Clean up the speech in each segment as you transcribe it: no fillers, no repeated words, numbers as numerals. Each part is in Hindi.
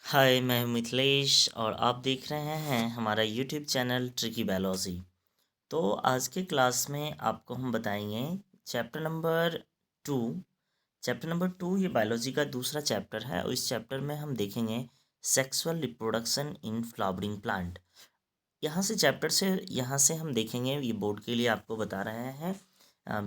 हाय, मैं हूं मिथिलेश और आप देख रहे हैं हमारा यूट्यूब चैनल ट्रिकी बायोलॉजी। तो आज के क्लास में आपको हम बताएंगे chapter number two. Chapter number two ये बायोलॉजी का दूसरा चैप्टर है और इस चैप्टर में हम देखेंगे sexual reproduction in flowering plant. यहाँ से हम देखेंगे, ये बोर्ड के लिए आपको बता रहे हैं।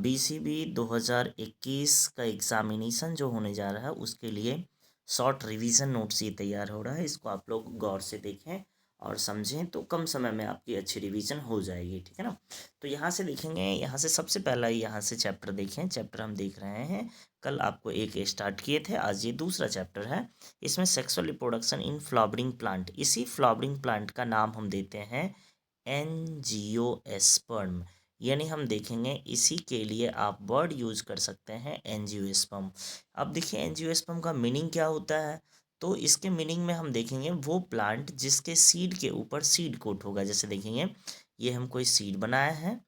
BCB 2021 का एग्जामिनेशन जो होने जा रहा है उसके लिए शॉर्ट रिवीजन नोट्स ये तैयार हो रहा है। इसको आप लोग गौर से देखें और समझें तो कम समय में आपकी अच्छी रिवीजन हो जाएगी, ठीक है ना। तो यहाँ से देखेंगे, यहाँ से सबसे पहला यहाँ से चैप्टर देखें। चैप्टर हम देख रहे हैं, कल आपको एक स्टार्ट किए थे, आज ये दूसरा चैप्टर है। इसमें sexual reproduction in flowering plant, इसी फ्लावरिंग प्लांट का नाम हम देते हैं एंजियोस्पर्म। यानी हम देखेंगे इसी के लिए आप वर्ड यूज कर सकते हैं एंजियोस्पर्म। अब देखिए एंजियोस्पर्म का मीनिंग क्या होता है। तो इसके मीनिंग में हम देखेंगे वो प्लांट जिसके सीड के ऊपर सीड कोट होगा। जैसे देखेंगे ये हम कोई सीड बनाया है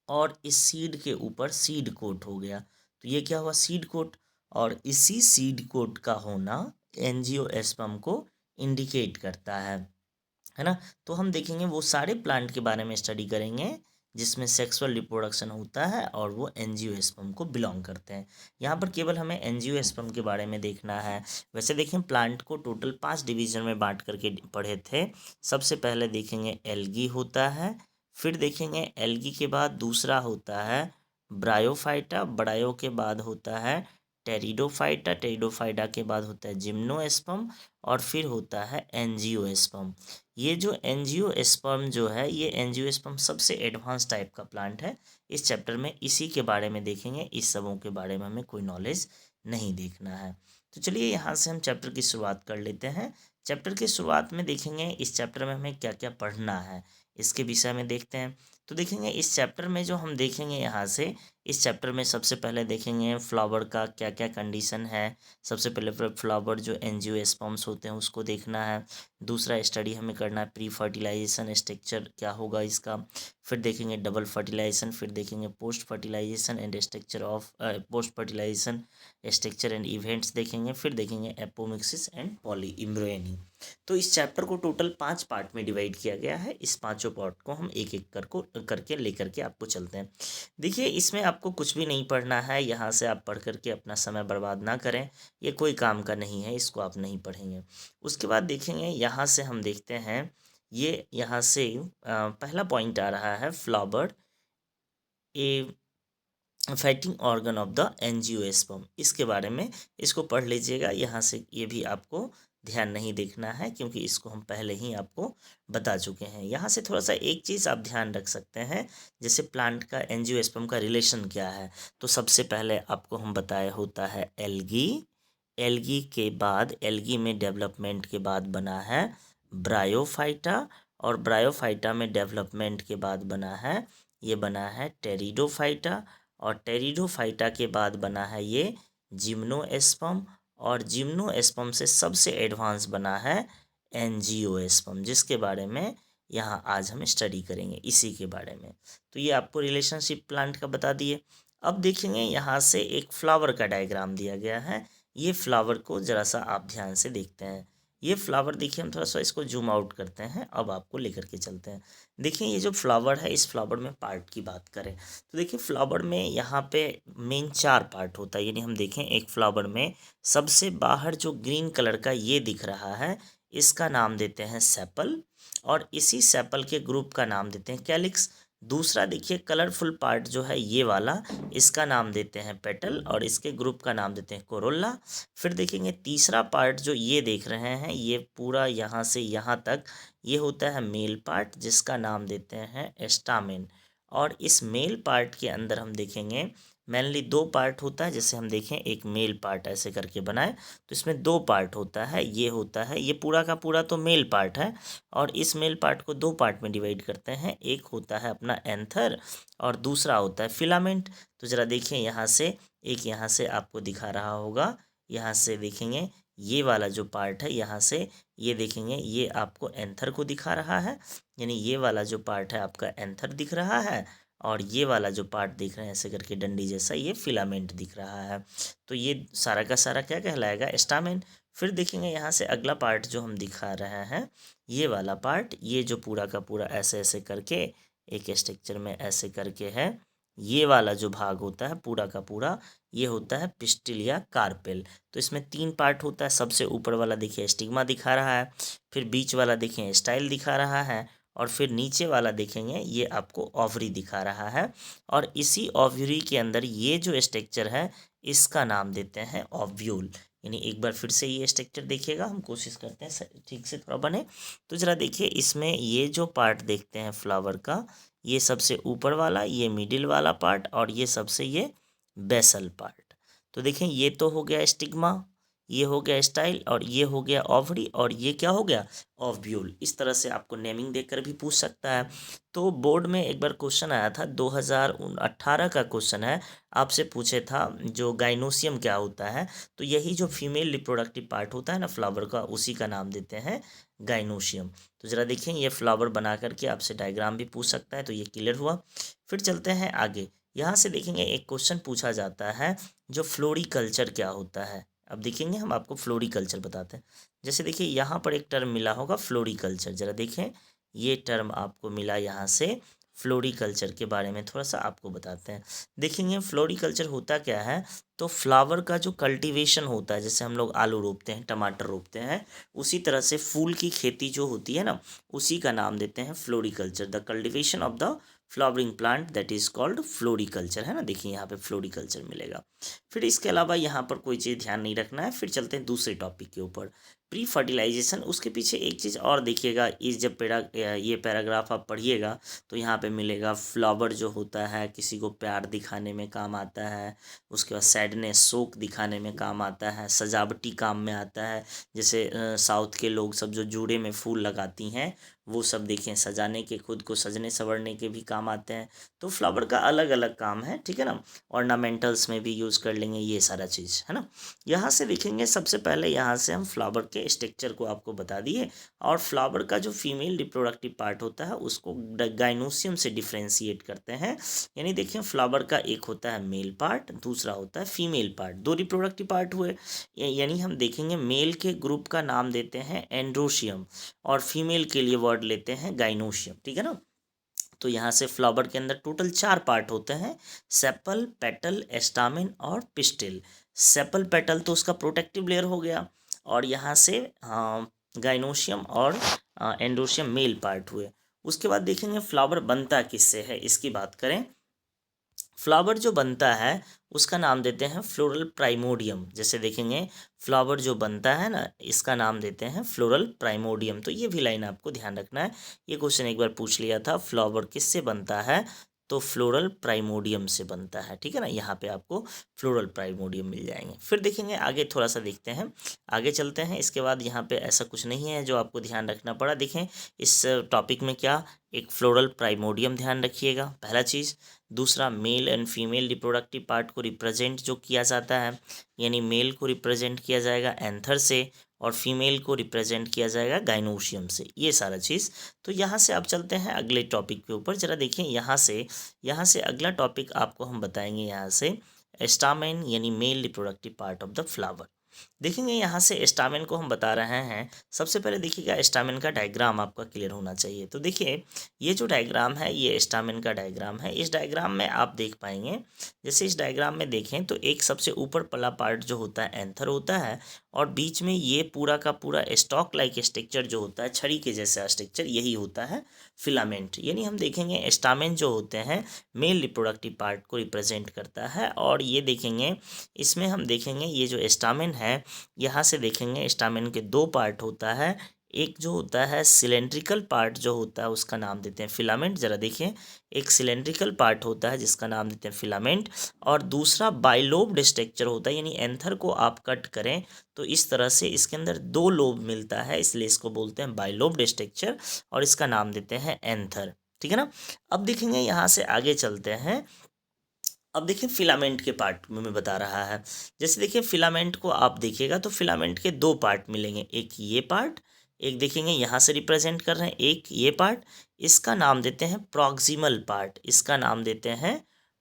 और इस सीड के ऊपर सीड कोट हो गया, तो ये क्या हुआ, सीड कोट। और इसी सीड कोट का होना एंजियोस्पर्म को इंडिकेट करता है ना। तो हम देखेंगे वो सारे प्लांट के बारे में स्टडी करेंगे जिसमें सेक्सुअल रिप्रोडक्शन होता है और वो एंजियोस्पर्म को बिलोंग करते हैं। यहाँ पर केवल हमें एंजियोस्पर्म के बारे में देखना है। वैसे देखें प्लांट को टोटल 5 डिवीजन में बांट करके पढ़े थे। सबसे पहले देखेंगे एल्गी होता है, फिर देखेंगे एल्गी के बाद दूसरा होता है ब्रायोफाइटा, ब्रायो के बाद होता है टेरिडोफाइटा, टेरिडोफाइटा के बाद होता है जिम्नोस्पर्म और फिर होता है एंजियोस्पर्म। ये जो एंजियोस्पर्म जो है, ये एंजियोस्पर्म सबसे एडवांस टाइप का प्लांट है। इस चैप्टर में इसी के बारे में देखेंगे, इस सबों के बारे में हमें कोई नॉलेज नहीं देखना है। तो चलिए यहाँ से हम चैप्टर की शुरुआत कर लेते हैं। चैप्टर की शुरुआत में देखेंगे इस चैप्टर में हमें क्या क्या पढ़ना है, इसके विषय में देखते हैं। तो देखेंगे इस चैप्टर में जो हम देखेंगे यहाँ से, इस चैप्टर में सबसे पहले देखेंगे फ्लावर का क्या क्या कंडीशन है। सबसे पहले फ्लावर जो एंजियोस्पर्म्स होते हैं उसको देखना है। दूसरा स्टडी हमें करना है प्री फर्टिलाइजेशन स्ट्रक्चर क्या होगा इसका। फिर देखेंगे डबल फर्टिलाइजेशन, फिर देखेंगे post fertilization and structure of post fertilization structure and events देखेंगे। फिर देखेंगे एपोमिक्सिस एंड पॉली एम्ब्रॉयनी। तो इस चैप्टर को टोटल 5 पार्ट में डिवाइड किया गया है। इस पांचों पार्ट को हम एक एक करके लेकर के आपको चलते हैं। देखिए इसमें आपको कुछ भी नहीं पढ़ना है, यहाँ से आप पढ़ करके अपना समय बर्बाद ना करें, ये कोई काम का नहीं है, इसको आप नहीं पढ़ेंगे। उसके बाद देखेंगे यहाँ से हम देखते हैं, ये यहाँ से पहला पॉइंट आ रहा है flower A fighting organ of the angiosperm. इसके बारे में इसको पढ़ लीजिएगा। यहाँ से ये भी आपको ध्यान नहीं देखना है क्योंकि इसको हम पहले ही आपको बता चुके हैं। यहाँ से थोड़ा सा एक चीज़ आप ध्यान रख सकते हैं, जैसे प्लांट का एंजियोस्पर्म का रिलेशन क्या है। तो सबसे पहले आपको हम बताए होता है एल्गी, एल्गी के बाद एल्गी में डेवलपमेंट के बाद बना है ब्रायोफाइटा, और ब्रायोफाइटा में डेवलपमेंट के बाद बना है, ये बना है टेरिडोफाइटा, और टेरिडोफाइटा के बाद बना है ये जिम्नोस्पर्म, और जिम्नोस्पर्म से सबसे एडवांस बना है एंजियोस्पर्म, जिसके बारे में यहाँ आज हम स्टडी करेंगे इसी के बारे में। तो ये आपको रिलेशनशिप प्लांट का बता दिए। अब देखेंगे यहाँ से एक फ्लावर का डायग्राम दिया गया है। ये फ्लावर को ज़रा सा आप ध्यान से देखते हैं। ये फ्लावर देखिए, हम थोड़ा सा इसको जूम आउट करते हैं, अब आपको लेकर के चलते हैं। देखिए ये जो फ्लावर है, इस फ्लावर में पार्ट की बात करें तो देखिए फ्लावर में यहाँ पे मेन 4 पार्ट होता है। यानी हम देखें एक फ्लावर में सबसे बाहर जो ग्रीन कलर का ये दिख रहा है, इसका नाम देते हैं सेपल, और इसी सेपल के ग्रुप का नाम देते हैं कैलिक्स। दूसरा देखिए कलरफुल पार्ट जो है ये वाला, इसका नाम देते हैं पेटल, और इसके ग्रुप का नाम देते हैं कोरोला। फिर देखेंगे तीसरा पार्ट जो ये देख रहे हैं, ये पूरा यहाँ से यहाँ तक ये होता है मेल पार्ट, जिसका नाम देते हैं एस्टामेन। और इस मेल पार्ट के अंदर हम देखेंगे मेनली 2 पार्ट होता है। जैसे हम देखें एक मेल पार्ट ऐसे करके बनाए तो इसमें 2 पार्ट होता है, ये होता है, ये पूरा का पूरा तो मेल पार्ट है, और इस मेल पार्ट को 2 पार्ट में डिवाइड करते हैं। एक होता है अपना एंथर और दूसरा होता है फिलामेंट। तो ज़रा देखिए यहाँ से, एक यहाँ से आपको दिखा रहा होगा, यहाँ से देखेंगे ये वाला जो पार्ट है, यहाँ से ये देखेंगे ये आपको एंथर को दिखा रहा है, यानी ये वाला जो पार्ट है आपका एंथर दिख रहा है, और ये वाला जो पार्ट दिख रहे हैं ऐसे करके डंडी जैसा, ये फिलामेंट दिख रहा है। तो ये सारा का सारा क्या कहलाएगा, स्टामेन। फिर देखेंगे यहाँ से अगला पार्ट जो हम दिखा रहे हैं, ये वाला पार्ट, ये जो पूरा का पूरा ऐसे ऐसे करके एक स्ट्रक्चर में ऐसे करके है, ये वाला जो भाग होता है पूरा का पूरा, ये होता है पिस्टिल या कार्पेल। तो इसमें 3 पार्ट होता है। सबसे ऊपर वाला देखिए स्टिग्मा दिखा रहा है, फिर बीच वाला देखें स्टाइल दिखा रहा है, और फिर नीचे वाला देखेंगे ये आपको ओवरी दिखा रहा है। और इसी ओवरी के अंदर ये जो स्ट्रक्चर है इसका नाम देते हैं ओव्यूल। यानी एक बार फिर से ये स्ट्रक्चर देखिएगा, हम कोशिश करते हैं ठीक से थोड़ा बने। तो जरा देखिए इसमें ये जो पार्ट देखते हैं फ्लावर का, ये सबसे ऊपर वाला, ये मिडिल वाला पार्ट, और ये सबसे ये बेसल पार्ट। तो देखें ये तो हो गया स्टिग्मा, ये हो गया स्टाइल, और ये हो गया ओवरी, और ये क्या हो गया ओव्यूल। इस तरह से आपको नेमिंग देकर भी पूछ सकता है। तो बोर्ड में एक बार क्वेश्चन आया था, 2018 का क्वेश्चन है, आपसे पूछे था जो गाइनोसियम क्या होता है। तो यही जो फीमेल रिप्रोडक्टिव पार्ट होता है ना फ्लावर का, उसी का नाम देते हैं गाइनोसियम। तो ज़रा देखें ये फ्लावर बना करके आपसे डायग्राम भी पूछ सकता है, तो ये क्लियर हुआ। फिर चलते हैं आगे। यहाँ से देखेंगे एक क्वेश्चन पूछा जाता है जो फ्लोरिकल्चर क्या होता है। अब देखेंगे हम आपको फ्लोरिकल्चर बताते हैं। जैसे देखिए यहाँ पर एक टर्म मिला होगा फ्लोरिकल्चर, ज़रा देखें ये टर्म आपको मिला यहाँ से। फ्लोरिकल्चर के बारे में थोड़ा सा आपको बताते हैं। देखेंगे फ्लोरिकल्चर होता क्या है, तो फ्लावर का जो कल्टीवेशन होता है, जैसे हम लोग आलू रोपते हैं, टमाटर रोपते हैं, उसी तरह से फूल की खेती जो होती है ना, उसी का नाम देते हैं floriculture. The cultivation of the flowering plant that is called floriculture, है ना। देखिए यहाँ पे फ्लोरिकल्चर मिलेगा। फिर इसके अलावा यहाँ पर कोई चीज़ ध्यान नहीं रखना है। फिर चलते हैं दूसरे टॉपिक के ऊपर, प्री फर्टिलाइजेशन। उसके पीछे एक चीज़ और देखिएगा, इस जब ये पैराग्राफ आप पढ़िएगा तो यहाँ पे मिलेगा फ्लावर जो होता है किसी को प्यार दिखाने में काम आता है, उसके बाद सैडनेस शोक दिखाने में काम आता है, सजावटी काम में आता है। जैसे साउथ के लोग सब जो जूड़े में फूल लगाती हैं, वो सब देखें सजाने के, खुद को सजने संवरने के भी काम आते हैं। तो फ्लावर का अलग अलग काम है, ठीक है ना। ऑर्नामेंटल्स में भी यूज़ कर लेंगे ये सारा चीज़, है ना। यहाँ से देखेंगे सबसे पहले, यहाँ से हम फ्लावर के स्ट्रक्चर को आपको बता दिए, और फ्लावर का जो फीमेल रिप्रोडक्टिव पार्ट होता है उसको गाइनोसियम से डिफ्रेंशिएट करते हैं। यानी देखिए फ्लावर का एक होता है मेल पार्ट, दूसरा होता है फीमेल पार्ट, 2 रिप्रोडक्टिव पार्ट हुए। यानी हम देखेंगे मेल के ग्रुप का नाम देते हैं एंड्रोशियम, और फीमेल के लिए वर्ड लेते हैं गाइनोशियम, ठीक है ना। तो यहाँ से फ्लावर के अंदर टोटल 4 पार्ट होते हैं, सेपल, पेटल, एस्टामेन और पिस्टिल। सेपल पेटल तो उसका प्रोटेक्टिव लेयर हो गया, और यहाँ से गाइनोशियम और एंडोशियम मेल पार्ट हुए। उसके बाद देखेंगे फ्लावर बनता किससे है, इसकी बात करें। फ्लावर जो बनता है उसका नाम देते हैं फ्लोरल प्राइमोडियम। जैसे देखेंगे फ्लावर जो बनता है ना, इसका नाम देते हैं फ्लोरल प्राइमोडियम। तो ये भी लाइन आपको ध्यान रखना है। ये क्वेश्चन एक बार पूछ लिया था, फ्लावर किससे बनता है, तो फ्लोरल प्राइमोडियम से बनता है, ठीक है ना। यहाँ पे आपको फ्लोरल प्राइमोडियम मिल जाएंगे। फिर देखेंगे आगे, थोड़ा सा देखते हैं, आगे चलते हैं। इसके बाद यहाँ पे ऐसा कुछ नहीं है जो आपको ध्यान रखना पड़ा। देखें इस टॉपिक में क्या, एक फ्लोरल प्राइमोडियम ध्यान रखिएगा, पहला चीज़। दूसरा, male and female reproductive part को रिप्रेजेंट जो किया जाता है, यानी मेल को रिप्रेजेंट किया जाएगा एंथर से, और फीमेल को रिप्रेजेंट किया जाएगा गाइनोशियम से, ये सारा चीज़। तो यहाँ से आप चलते हैं अगले टॉपिक के ऊपर। ज़रा देखिए यहाँ से अगला टॉपिक आपको हम बताएंगे, यहाँ से स्टामेन यानी male reproductive part of the flower. देखेंगे यहाँ से स्टामेन को हम बता रहे हैं। सबसे पहले देखिएगा स्टामेन का डायग्राम आपका क्लियर होना चाहिए। तो देखिए ये जो डायग्राम है ये स्टामेन का डायग्राम है। इस डायग्राम में आप देख पाएंगे, जैसे इस डायग्राम में देखें तो एक सबसे ऊपर पला पार्ट जो होता है एंथर होता है, और बीच में ये पूरा का पूरा स्टॉक लाइक स्ट्रक्चर जो होता है, छड़ी के जैसा स्ट्रक्चर, यही होता है फिलामेंट। यानी हम देखेंगे स्टामेन जो होते हैं मेल रिप्रोडक्टिव पार्ट को रिप्रेजेंट करता है। और ये देखेंगे, इसमें हम देखेंगे ये जो स्टामेन है, यहाँ से देखेंगे स्टामेन के 2 पार्ट होता है। एक जो होता है सिलेंड्रिकल पार्ट जो होता है उसका नाम देते हैं फिलामेंट। ज़रा देखिए एक सिलेंड्रिकल पार्ट होता है जिसका नाम देते हैं फिलामेंट, और दूसरा बाइलोब्ड स्ट्रक्चर होता है। यानी एंथर को आप कट करें तो इस तरह से इसके अंदर 2 लोब मिलता है, इसलिए इसको बोलते हैं बाइलोब्ड स्ट्रक्चर, और इसका नाम देते हैं एंथर, ठीक है ना। अब देखेंगे यहाँ से आगे चलते हैं। अब देखिए फिलामेंट के पार्ट में मैं बता रहा है। जैसे देखिए फिलामेंट को आप देखिएगा तो फिलामेंट के 2 पार्ट मिलेंगे, एक ये पार्ट, एक देखेंगे यहाँ से रिप्रेजेंट कर रहे हैं, एक ये पार्ट। इसका नाम देते हैं प्रॉक्सिमल पार्ट, इसका नाम देते हैं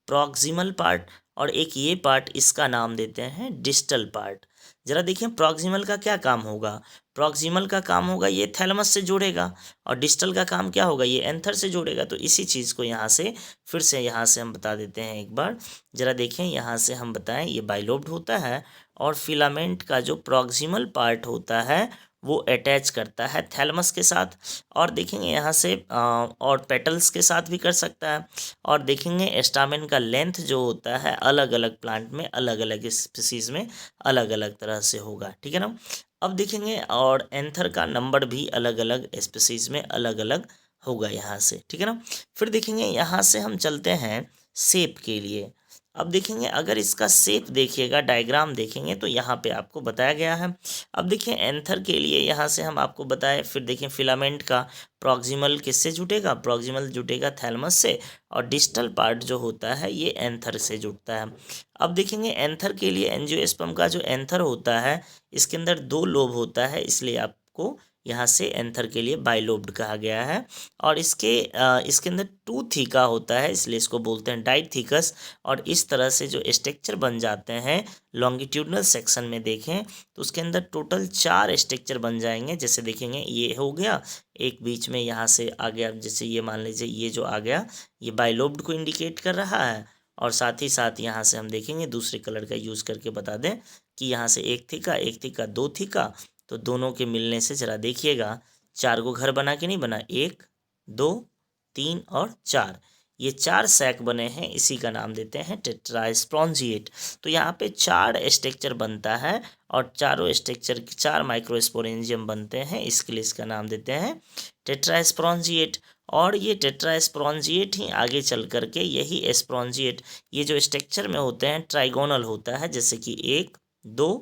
प्रॉक्सिमल पार्ट, और एक ये पार्ट, इसका नाम देते हैं डिस्टल पार्ट। जरा देखिए प्रॉक्सिमल का क्या काम होगा, प्रॉक्सिमल का काम होगा ये थैलेमस से जोड़ेगा, और डिस्टल का काम क्या होगा, ये एंथर से जोड़ेगा। तो इसी चीज़ को यहाँ से फिर से यहाँ से हम बता देते हैं एक बार। जरा देखें यहाँ से हम बताएं, ये बाइलोब्ड होता है और फिलामेंट का जो प्रॉक्सिमल पार्ट होता है वो अटैच करता है थैलेमस के साथ। और देखेंगे यहाँ से और पेटल्स के साथ भी कर सकता है। और देखेंगे स्टामेन का लेंथ जो होता है अलग अलग प्लांट में, अलग अलग स्पीसीज में अलग अलग तरह से होगा, ठीक है ना। अब देखेंगे और एंथर का नंबर भी अलग अलग स्पीसीज में अलग अलग होगा यहाँ से, ठीक है ना। फिर देखेंगे यहाँ से हम चलते हैं शेप के लिए। अब देखेंगे अगर इसका शेप देखिएगा, डायग्राम देखेंगे तो यहाँ पे आपको बताया गया है। अब देखिए एंथर के लिए यहाँ से हम आपको बताएं, फिर देखें फिलामेंट का प्रॉक्सिमल किससे जुटेगा, प्रॉक्सिमल जुटेगा थैलेमस से, और डिस्टल पार्ट जो होता है ये एंथर से जुड़ता है। अब देखेंगे एंथर के लिए एंजियोस्पर्म का जो एंथर होता है इसके अंदर 2 लोब होता है, इसलिए आपको यहाँ से एंथर के लिए बाइलोब्ड कहा गया है। और इसके अंदर 2 थीका होता है, इसलिए इसको बोलते हैं डाइथीकस। और इस तरह से जो स्ट्रक्चर बन जाते हैं लॉन्गिट्यूडनल सेक्शन में देखें तो उसके अंदर टोटल 4 स्ट्रक्चर बन जाएंगे। जैसे देखेंगे ये हो गया, एक बीच में यहाँ से आ गया, जैसे ये मान लीजिए ये जो आ गया ये बाइलोब्ड को इंडिकेट कर रहा है। और साथ ही साथ यहाँ से हम देखेंगे दूसरे कलर का यूज़ करके बता दें कि यहाँ से एक थीका 2 थीका, तो दोनों के मिलने से जरा देखिएगा 4 को घर बना के नहीं बना, 1 2 3 और 4, ये 4 सैक बने हैं, इसी का नाम देते हैं टेट्रास्पोरेंजिएट। तो यहाँ पे 4 स्ट्रक्चर बनता है और चारों स्ट्रक्चर 4 माइक्रोस्पोरेंजियम बनते हैं, इसके लिए इसका नाम देते हैं टेट्रास्पोरेंजिएट। और ये टेट्रास्पोरेंजिएट ही आगे चल करके यही स्पोरेंजिएट ये जो स्ट्रक्चर में होते हैं ट्राइगोनल होता है, जैसे कि 1 2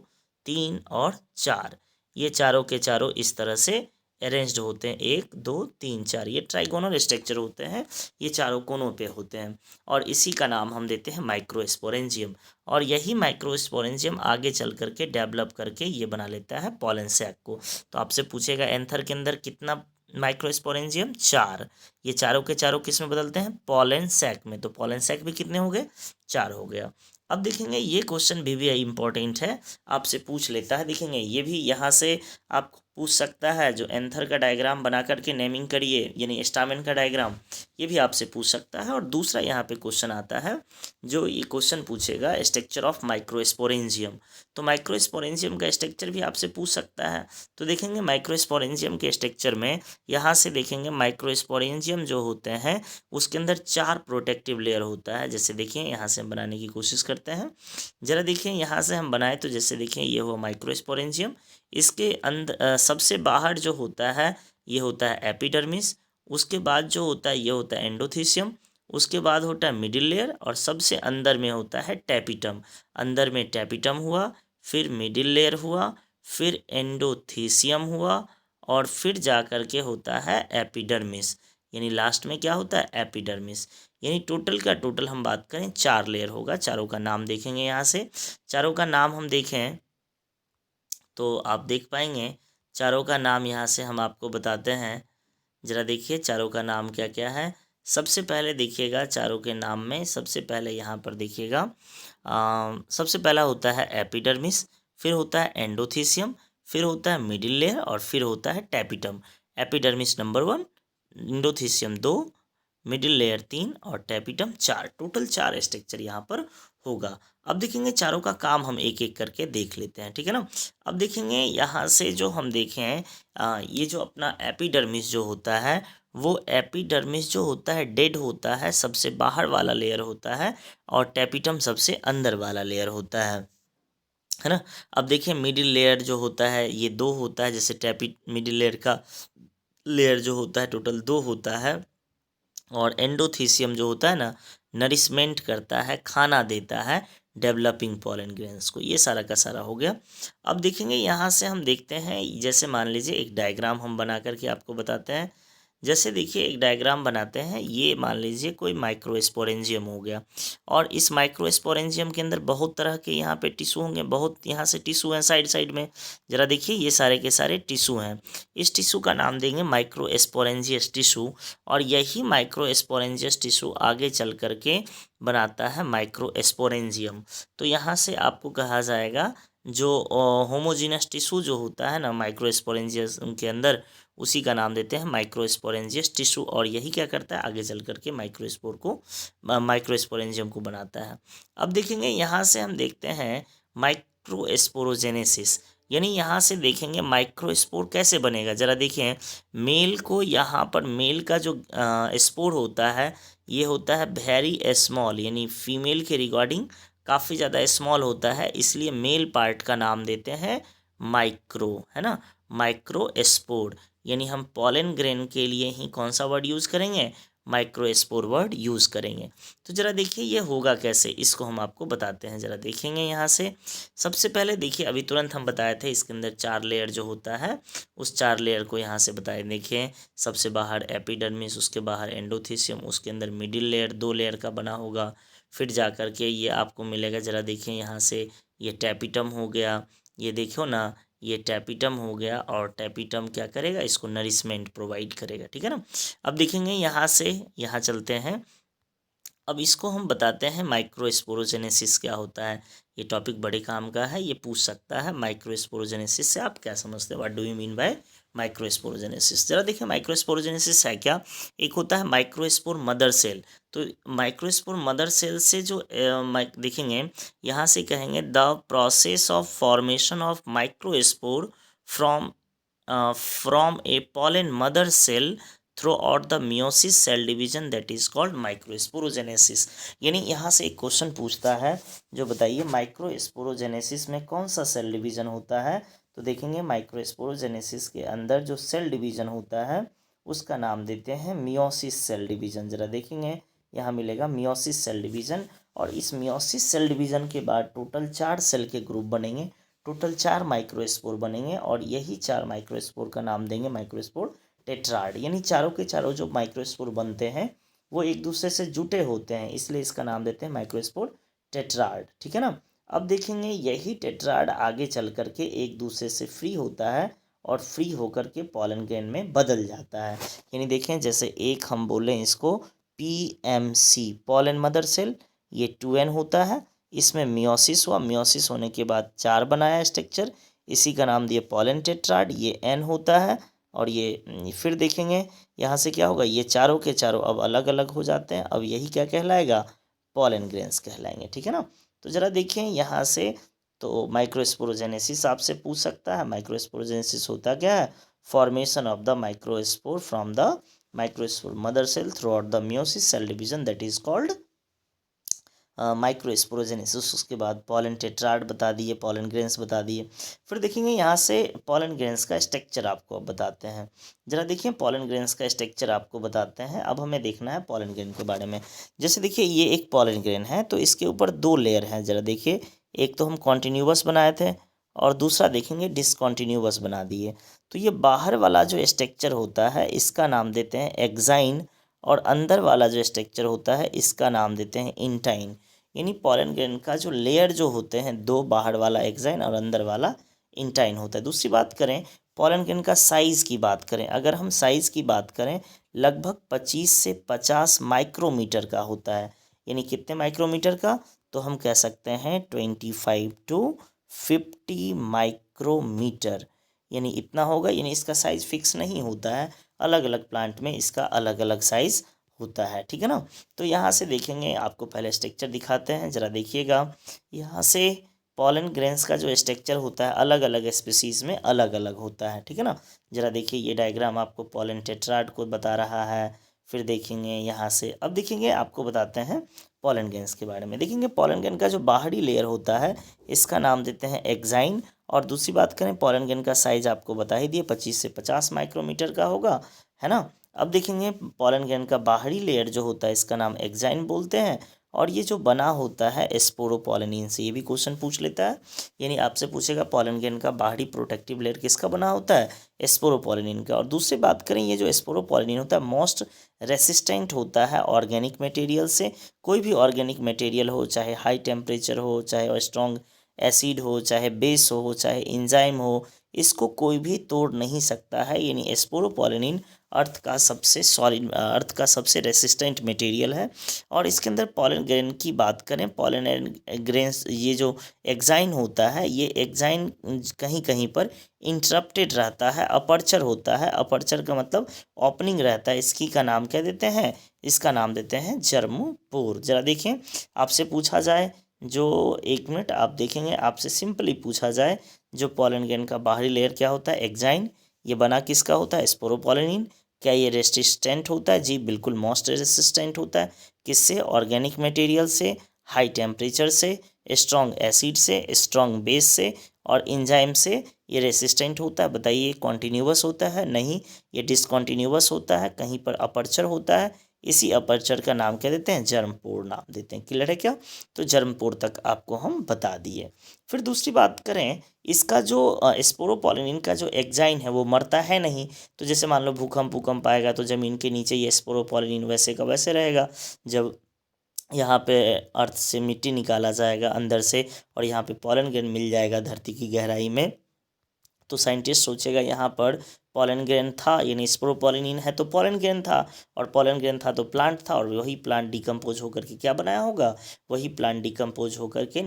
3 और 4, ये चारों के चारों इस तरह से अरेंज्ड होते हैं, 1 2 3 4, ये ट्राइगोनल स्ट्रक्चर होते हैं, ये चारों कोनों पे होते हैं। और इसी का नाम हम देते हैं माइक्रोस्पोरेंजियम। और यही माइक्रोस्पोरेंजियम आगे चल करके डेवलप करके ये बना लेता है पॉलन सैक को। तो आपसे पूछेगा एंथर के अंदर कितना माइक्रोस्पोरेंजियम, 4, ये चारों के चारों किस में बदलते हैं, पॉलन सैक में। तो पॉलन सैक भी कितने हो गए, 4 हो गया। अब देखेंगे ये क्वेश्चन भी इम्पोर्टेंट है, आपसे पूछ लेता है। देखेंगे ये भी यहाँ से आप पूछ सकता है, जो एंथर का डायग्राम बना करके नेमिंग करिए, यानी स्टामेन का डायग्राम, ये भी आपसे पूछ सकता है। और दूसरा यहाँ पे क्वेश्चन आता है, जो ये क्वेश्चन पूछेगा स्ट्रक्चर ऑफ माइक्रोस्पोरेंजियम, तो माइक्रोस्पोरेंजियम का स्ट्रक्चर भी आपसे पूछ सकता है। तो देखेंगे माइक्रोस्पोरेंजियम के स्ट्रक्चर में यहाँ से देखेंगे माइक्रोस्पोरेंजियम जो होते हैं उसके अंदर 4 प्रोटेक्टिव लेयर होता है। जैसे देखिए यहाँ से हम बनाने की कोशिश करते हैं, जरा देखिए यहाँ से हम बनाए तो जैसे देखिए ये हुआ माइक्रोस्पोरेंजियम, इसके अंदर सबसे बाहर जो होता है ये होता है एपिडर्मिस, उसके बाद जो होता है ये होता है एंडोथीसियम, उसके बाद होता है मिडिल लेयर, और सबसे अंदर में होता है टैपिटम। अंदर में टैपिटम हुआ, फिर मिडिल लेयर हुआ, फिर एंडोथीसियम हुआ, और फिर जा कर के होता है एपिडर्मिस, यानी लास्ट में क्या होता है एपिडर्मिस। यानी टोटल का टोटल हम बात करें 4 लेयर होगा। चारों का नाम देखेंगे, यहाँ से चारों का नाम हम देखें तो आप देख पाएंगे चारों का नाम यहाँ से हम आपको बताते हैं। जरा देखिए चारों का नाम क्या क्या है। सबसे पहले देखिएगा चारों के नाम में सबसे पहले यहाँ पर देखिएगा सबसे पहला होता है एपिडर्मिस, फिर होता है एंडोथीसियम, फिर होता है मिडिल लेयर, और फिर होता है tapetum. Epidermis number 1, endothecium 2, middle layer 3 और टैपिटम 4, टोटल 4 स्ट्रक्चर यहाँ पर होगा। अब देखेंगे चारों का काम हम एक एक करके देख लेते हैं, ठीक है ना। अब देखेंगे यहाँ से जो हम देखें ये जो अपना एपिडर्मिस जो होता है वो एपिडर्मिस जो होता है डेड होता है, सबसे बाहर वाला लेयर होता है, और टैपिटम सबसे अंदर वाला लेयर होता है ना। अब देखिए मिडिल लेयर जो होता है ये 2 होता है, जैसे मिडिल लेयर का लेयर जो होता है टोटल 2 होता है। और एंडोथीसियम जो होता है ना नरिशमेंट करता है, खाना देता है डेवलपिंग पॉलन ग्रेन्स को। ये सारा का सारा हो गया। अब देखेंगे यहाँ से हम देखते हैं, जैसे मान लीजिए एक डायग्राम हम बना करके आपको बताते हैं। जैसे देखिए एक डायग्राम बनाते हैं, ये मान लीजिए कोई माइक्रोस्पोरेंजियम हो गया, और इस माइक्रोस्पोरेंजियम के अंदर बहुत तरह के यहाँ पे टिश्यू होंगे, बहुत यहाँ से टिश्यू हैं साइड साइड में। जरा देखिए ये सारे के सारे टिश्यू हैं, इस टिश्यू का नाम देंगे माइक्रोस्पोरेंजियस टिश्यू। और यही माइक्रोस्पोरेंजियस टिश्यू आगे चल करके बनाता है माइक्रोस्पोरेंजियम। तो यहाँ से आपको कहा जाएगा जो होमोजीनस टिश्यू जो होता है ना माइक्रोस्पोरेंजियस के अंदर, उसी का नाम देते हैं माइक्रोस्पोरेंजियस टिश्यू। और यही क्या करता है, आगे चल करके माइक्रोस्पोर को माइक्रोस्पोरेंजियम को बनाता है। अब देखेंगे यहाँ से हम देखते हैं माइक्रोस्पोरोजेनेसिस, यानी यहाँ से देखेंगे माइक्रोस्पोर कैसे बनेगा। जरा देखिए, मेल को यहाँ पर मेल का जो स्पोर होता है ये होता है वेरी स्मॉल, यानी फीमेल के रिगार्डिंग काफ़ी ज़्यादा स्मॉल होता है, इसलिए मेल पार्ट का नाम देते हैं माइक्रो, है ना, माइक्रोस्पोर। यानी हम पॉलन ग्रेन के लिए ही कौन सा वर्ड यूज़ करेंगे, माइक्रोस्पोर वर्ड यूज़ करेंगे। तो ज़रा देखिए ये होगा कैसे, इसको हम आपको बताते हैं। ज़रा देखेंगे यहाँ से, सबसे पहले देखिए अभी तुरंत हम बताए थे इसके अंदर 4 लेयर जो होता है, उस 4 लेयर को यहाँ से बताए। देखिए सबसे बाहर एपिडर्मिस, उसके बाहर एंडोथीसियम, उसके अंदर मिडिल लेयर 2 लेयर का बना होगा, फिर जा कर के ये आपको मिलेगा। ज़रा देखिए यहाँ से, ये टैपिटम हो गया, ये देखो ना, ये टैपिटम हो गया, और टैपिटम क्या करेगा, इसको नरिशमेंट प्रोवाइड करेगा, ठीक है ना। अब देखेंगे यहाँ से, यहाँ चलते हैं, अब इसको हम बताते हैं माइक्रोस्पोरोजेनेसिस क्या होता है। ये टॉपिक बड़े काम का है, ये पूछ सकता है माइक्रोस्पोरोजेनेसिस से आप क्या समझते हैं, what do you mean by microsporogenesis. जरा देखिए माइक्रोस्पोरोजेनेसिस है क्या, एक होता है माइक्रोस्पोर मदर सेल। तो माइक्रोस्पोर मदर सेल से जो देखेंगे यहाँ से कहेंगे the process of formation of microspore from from a pollen mother cell throughout the meiosis cell division that is called microsporogenesis. यानी यहाँ से एक क्वेश्चन पूछता है, जो बताइए माइक्रोस्पोरोजेनेसिस में कौन सा सेल डिवीजन होता है। तो देखेंगे माइक्रोस्पोरोजेनेसिस के अंदर जो सेल डिवीजन होता है उसका नाम देते हैं मियोसिस सेल डिवीजन। जरा देखेंगे यहाँ मिलेगा मियोसिस सेल डिवीजन, और इस मियोसिस सेल डिवीजन के बाद टोटल 4 सेल के ग्रुप बनेंगे, टोटल 4 माइक्रोस्पोर बनेंगे, और यही 4 माइक्रोस्पोर का नाम देंगे माइक्रोस्पोर टेट्राड। यानी चारों के चारों जो माइक्रोस्पोर बनते हैं वो एक दूसरे से जुटे होते हैं, इसलिए इसका नाम देते हैं माइक्रोस्पोर टेट्राड, ठीक है ना। अब देखेंगे यही टेट्राड आगे चल करके एक दूसरे से फ्री होता है, और फ्री होकर के पॉलन ग्रेन में बदल जाता है। यानी देखें जैसे एक हम बोलें इसको PMC पॉलन मदर सेल, ये 2N होता है, इसमें मियोसिस हुआ, मियोसिस होने के बाद 4 बनाया स्ट्रक्चर, इसी का नाम दिया पॉलन टेट्राड, ये N होता है। और ये फिर देखेंगे यहाँ से क्या होगा, ये चारों के चारों अब अलग अलग हो जाते हैं, अब यही क्या कहलाएगा, पॉलन ग्रेन्स कहलाएंगे, ठीक है ना। तो ज़रा देखें यहाँ से, तो माइक्रोस्पोरोजेनेसिस आपसे पूछ सकता है। माइक्रोस्पोरोजेनेसिस होता क्या है, formation of the microspore from the microspore mother cell throughout the meiosis cell division that is called microsporogenesis. उसके बाद पॉलन टेट्राड बता दिए, पॉलन ग्रेन्स बता दिए। फिर देखेंगे यहाँ से पॉलन ग्रेन्स का स्ट्रक्चर आपको अब बताते हैं। जरा देखिए पॉलन ग्रेन्स का स्ट्रक्चर आपको बताते हैं। अब हमें देखना है पॉलन ग्रेन के बारे में। जैसे देखिए ये एक पॉलन ग्रेन है, तो इसके ऊपर 2 लेयर हैं। जरा देखिए, एक तो हम कॉन्टिन्यूअस बनाए थे, और दूसरा देखेंगे डिसकॉन्टिन्यूअस बना दिए। तो ये बाहर वाला जो स्ट्रक्चर होता है इसका नाम देते हैं एक्साइन, और अंदर वाला जो स्ट्रक्चर होता है इसका नाम देते हैं इंटाइन। यानी पॉलन ग्रेन का जो लेयर जो होते हैं 2, बाहर वाला एक्साइन और अंदर वाला इंटाइन होता है। दूसरी बात करें पॉलन ग्रेन का साइज़ की बात करें, अगर हम साइज़ की बात करें लगभग 25 से 50 माइक्रोमीटर का होता है। यानी कितने माइक्रोमीटर का, तो हम कह सकते हैं 25 to 50 माइक्रोमीटर, यानी इतना होगा। यानी इसका साइज़ फिक्स नहीं होता है, अलग अलग प्लांट में इसका अलग अलग साइज़ होता है, ठीक है ना। तो यहाँ से देखेंगे, आपको पहले स्ट्रक्चर दिखाते हैं, ज़रा देखिएगा। यहाँ से पॉलन ग्रेन्स का जो स्ट्रक्चर होता है अलग अलग स्पीसीज़ में अलग अलग होता है, ठीक है ना। ज़रा देखिए ये डायग्राम आपको पॉलन टेट्राड को बता रहा है। फिर देखेंगे यहाँ से, अब देखेंगे आपको बताते हैं पॉलन ग्रेन्स के बारे में। देखेंगे पॉलन ग्रेन का जो बाहरी लेयर होता है इसका नाम देते हैं एक्साइन, और दूसरी बात करें पॉलन ग्रेन का साइज आपको बता ही दिए 25 से 50 माइक्रोमीटर का होगा, है ना। अब देखेंगे पॉलन ग्रेन का बाहरी लेयर जो होता है इसका नाम एक्साइन बोलते हैं, और ये जो बना होता है स्पोरोपोलिनिन से, ये भी क्वेश्चन पूछ लेता है। यानी आपसे पूछेगा पॉलन ग्रेन का बाहरी प्रोटेक्टिव लेयर किसका बना होता है, स्पोरोपोलिनिन का। और दूसरी बात करें ये जो स्पोरोपोलिनिन होता है मोस्ट रेसिस्टेंट होता है ऑर्गेनिक मटेरियल से। कोई भी ऑर्गेनिक मटेरियल हो, चाहे हाई टेम्परेचर हो, चाहे स्ट्रॉन्ग एसिड हो, चाहे बेस हो, चाहे इंजाइम हो, इसको कोई भी तोड़ नहीं सकता है। यानी स्पोरोपोलिनिन अर्थ का सबसे सॉलिड, अर्थ का सबसे रेसिस्टेंट मटेरियल है। और इसके अंदर पॉलन ग्रेन की बात करें, पॉलन ग्रेन्स, ये जो एग्जाइन होता है, ये एग्जाइन कहीं कहीं पर इंटरप्टेड रहता है, अपर्चर होता है। अपर्चर का मतलब ओपनिंग रहता है। इसकी का नाम क्या देते हैं, इसका नाम देते हैं जर्मपोर। जरा देखें, आपसे पूछा जाए जो, एक मिनट, आप देखेंगे आपसे सिंपली पूछा जाए जो पॉलन ग्रेन का बाहरी लेयर क्या होता है, एग्जाइन, ये बना किसका होता है, स्पोरोपोलिन। क्या ये रेसिस्टेंट होता है, जी बिल्कुल मोस्ट रेसिस्टेंट होता है। किससे, ऑर्गेनिक मटेरियल से, हाई टेम्परेचर से, स्ट्रॉन्ग एसिड से, स्ट्रॉन्ग बेस से और इंजाइम से ये रेसिस्टेंट होता है। बताइए कॉन्टिन्यूअस होता है, नहीं, ये डिसकॉन्टिन्यूअस होता है, कहीं पर अपर्चर होता है। इसी अपर्चर का नाम क्या देते हैं, जर्मपोर नाम देते हैं। क्लियर है क्या, तो जर्मपोर तक आपको हम बता दिए। फिर दूसरी बात करें, इसका जो स्पोरोपोलिन का जो एग्जाइन है वो मरता है नहीं। तो जैसे मान लो भूकंप आएगा तो ज़मीन के नीचे ये स्पोरोपोलिन वैसे का वैसे रहेगा। जब यहाँ पे अर्थ से मिट्टी निकाला जाएगा अंदर से और यहाँ पे पॉलन ग्रेन मिल जाएगा धरती की गहराई में, तो साइंटिस्ट सोचेगा यहाँ पर पॉलन ग्रेन था, यानी स्पोरोपोलिन है तो पॉलन ग्रेन था, और पॉलन ग्रेन था तो प्लांट था, और वही प्लांट डिकम्पोज होकर के क्या बनाया होगा, वही प्लांट डिकम्पोज होकर के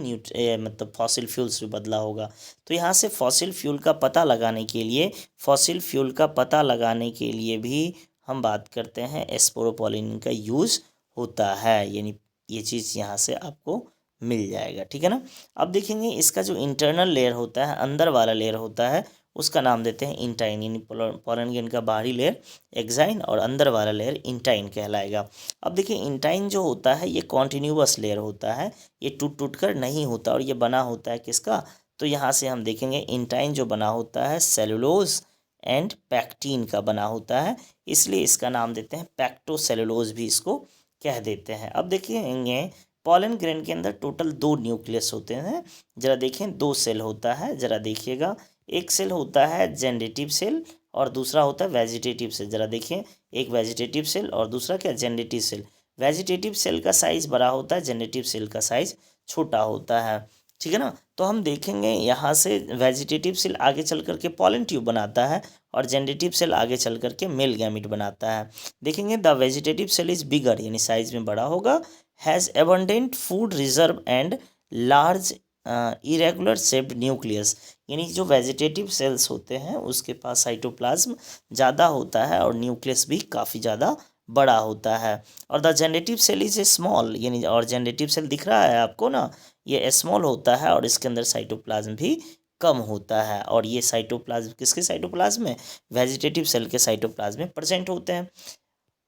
मतलब फॉसिल फ्यूल्स में बदला होगा। तो यहाँ से फॉसिल फ्यूल का पता लगाने के लिए, फॉसिल फ्यूल का पता लगाने के लिए भी हम बात करते हैं स्पोरोपोलिन का यूज़ होता है, यानी ये चीज़ यहाँ से आपको मिल जाएगा। ठीक है ना। अब देखेंगे इसका जो इंटरनल लेयर होता है, अंदर वाला लेयर होता है, उसका नाम देते हैं इंटाइन, यानी पॉलन ग्रेन का बाहरी लेयर एक्साइन और अंदर वाला लेयर इंटाइन कहलाएगा। अब देखिए इंटाइन जो होता है ये कॉन्टिन्यूअस लेयर होता है, ये टूट टूट कर नहीं होता, और ये बना होता है किसका, तो यहाँ से हम देखेंगे इंटाइन जो बना होता है सेलुलोज एंड पैक्टीन का बना होता है, इसलिए इसका नाम देते हैं पैक्टोसेलुलोज भी इसको कह देते हैं। अब देखेंगे पॉलन ग्रेन के अंदर टोटल 2 न्यूक्लियस होते हैं। जरा देखें, 2 सेल होता है, जरा देखिएगा, एक सेल होता है जनरेटिव सेल और दूसरा होता है वेजिटेटिव सेल। जरा देखें, एक वेजिटेटिव सेल और दूसरा क्या, जनरेटिव सेल। वेजिटेटिव सेल का साइज बड़ा होता है, जनरेटिव सेल का साइज छोटा होता है। ठीक है ना। तो हम देखेंगे यहाँ से वेजिटेटिव सेल आगे चल करके पॉलन ट्यूब बनाता है और जनरेटिव सेल आगे चल करके मेल गैमिट बनाता है। देखेंगे the vegetative cell is bigger, यानी साइज में बड़ा होगा, has abundant food reserve and large irregular shaped nucleus, यानी जो वेजिटेटिव सेल्स होते हैं उसके पास साइटोप्लाज्म ज़्यादा होता है और न्यूक्लियस भी काफ़ी ज़्यादा बड़ा होता है। और the generative cell is a small, यानी और जनरेटिव सेल दिख रहा है आपको ना, ये स्मॉल होता है और इसके अंदर साइटोप्लाज्म भी कम होता है। और ये साइटोप्लाज्म किसके साइटोप्लाज्म में, वेजिटेटिव सेल के साइटोप्लाज्म में प्रेजेंट होते हैं।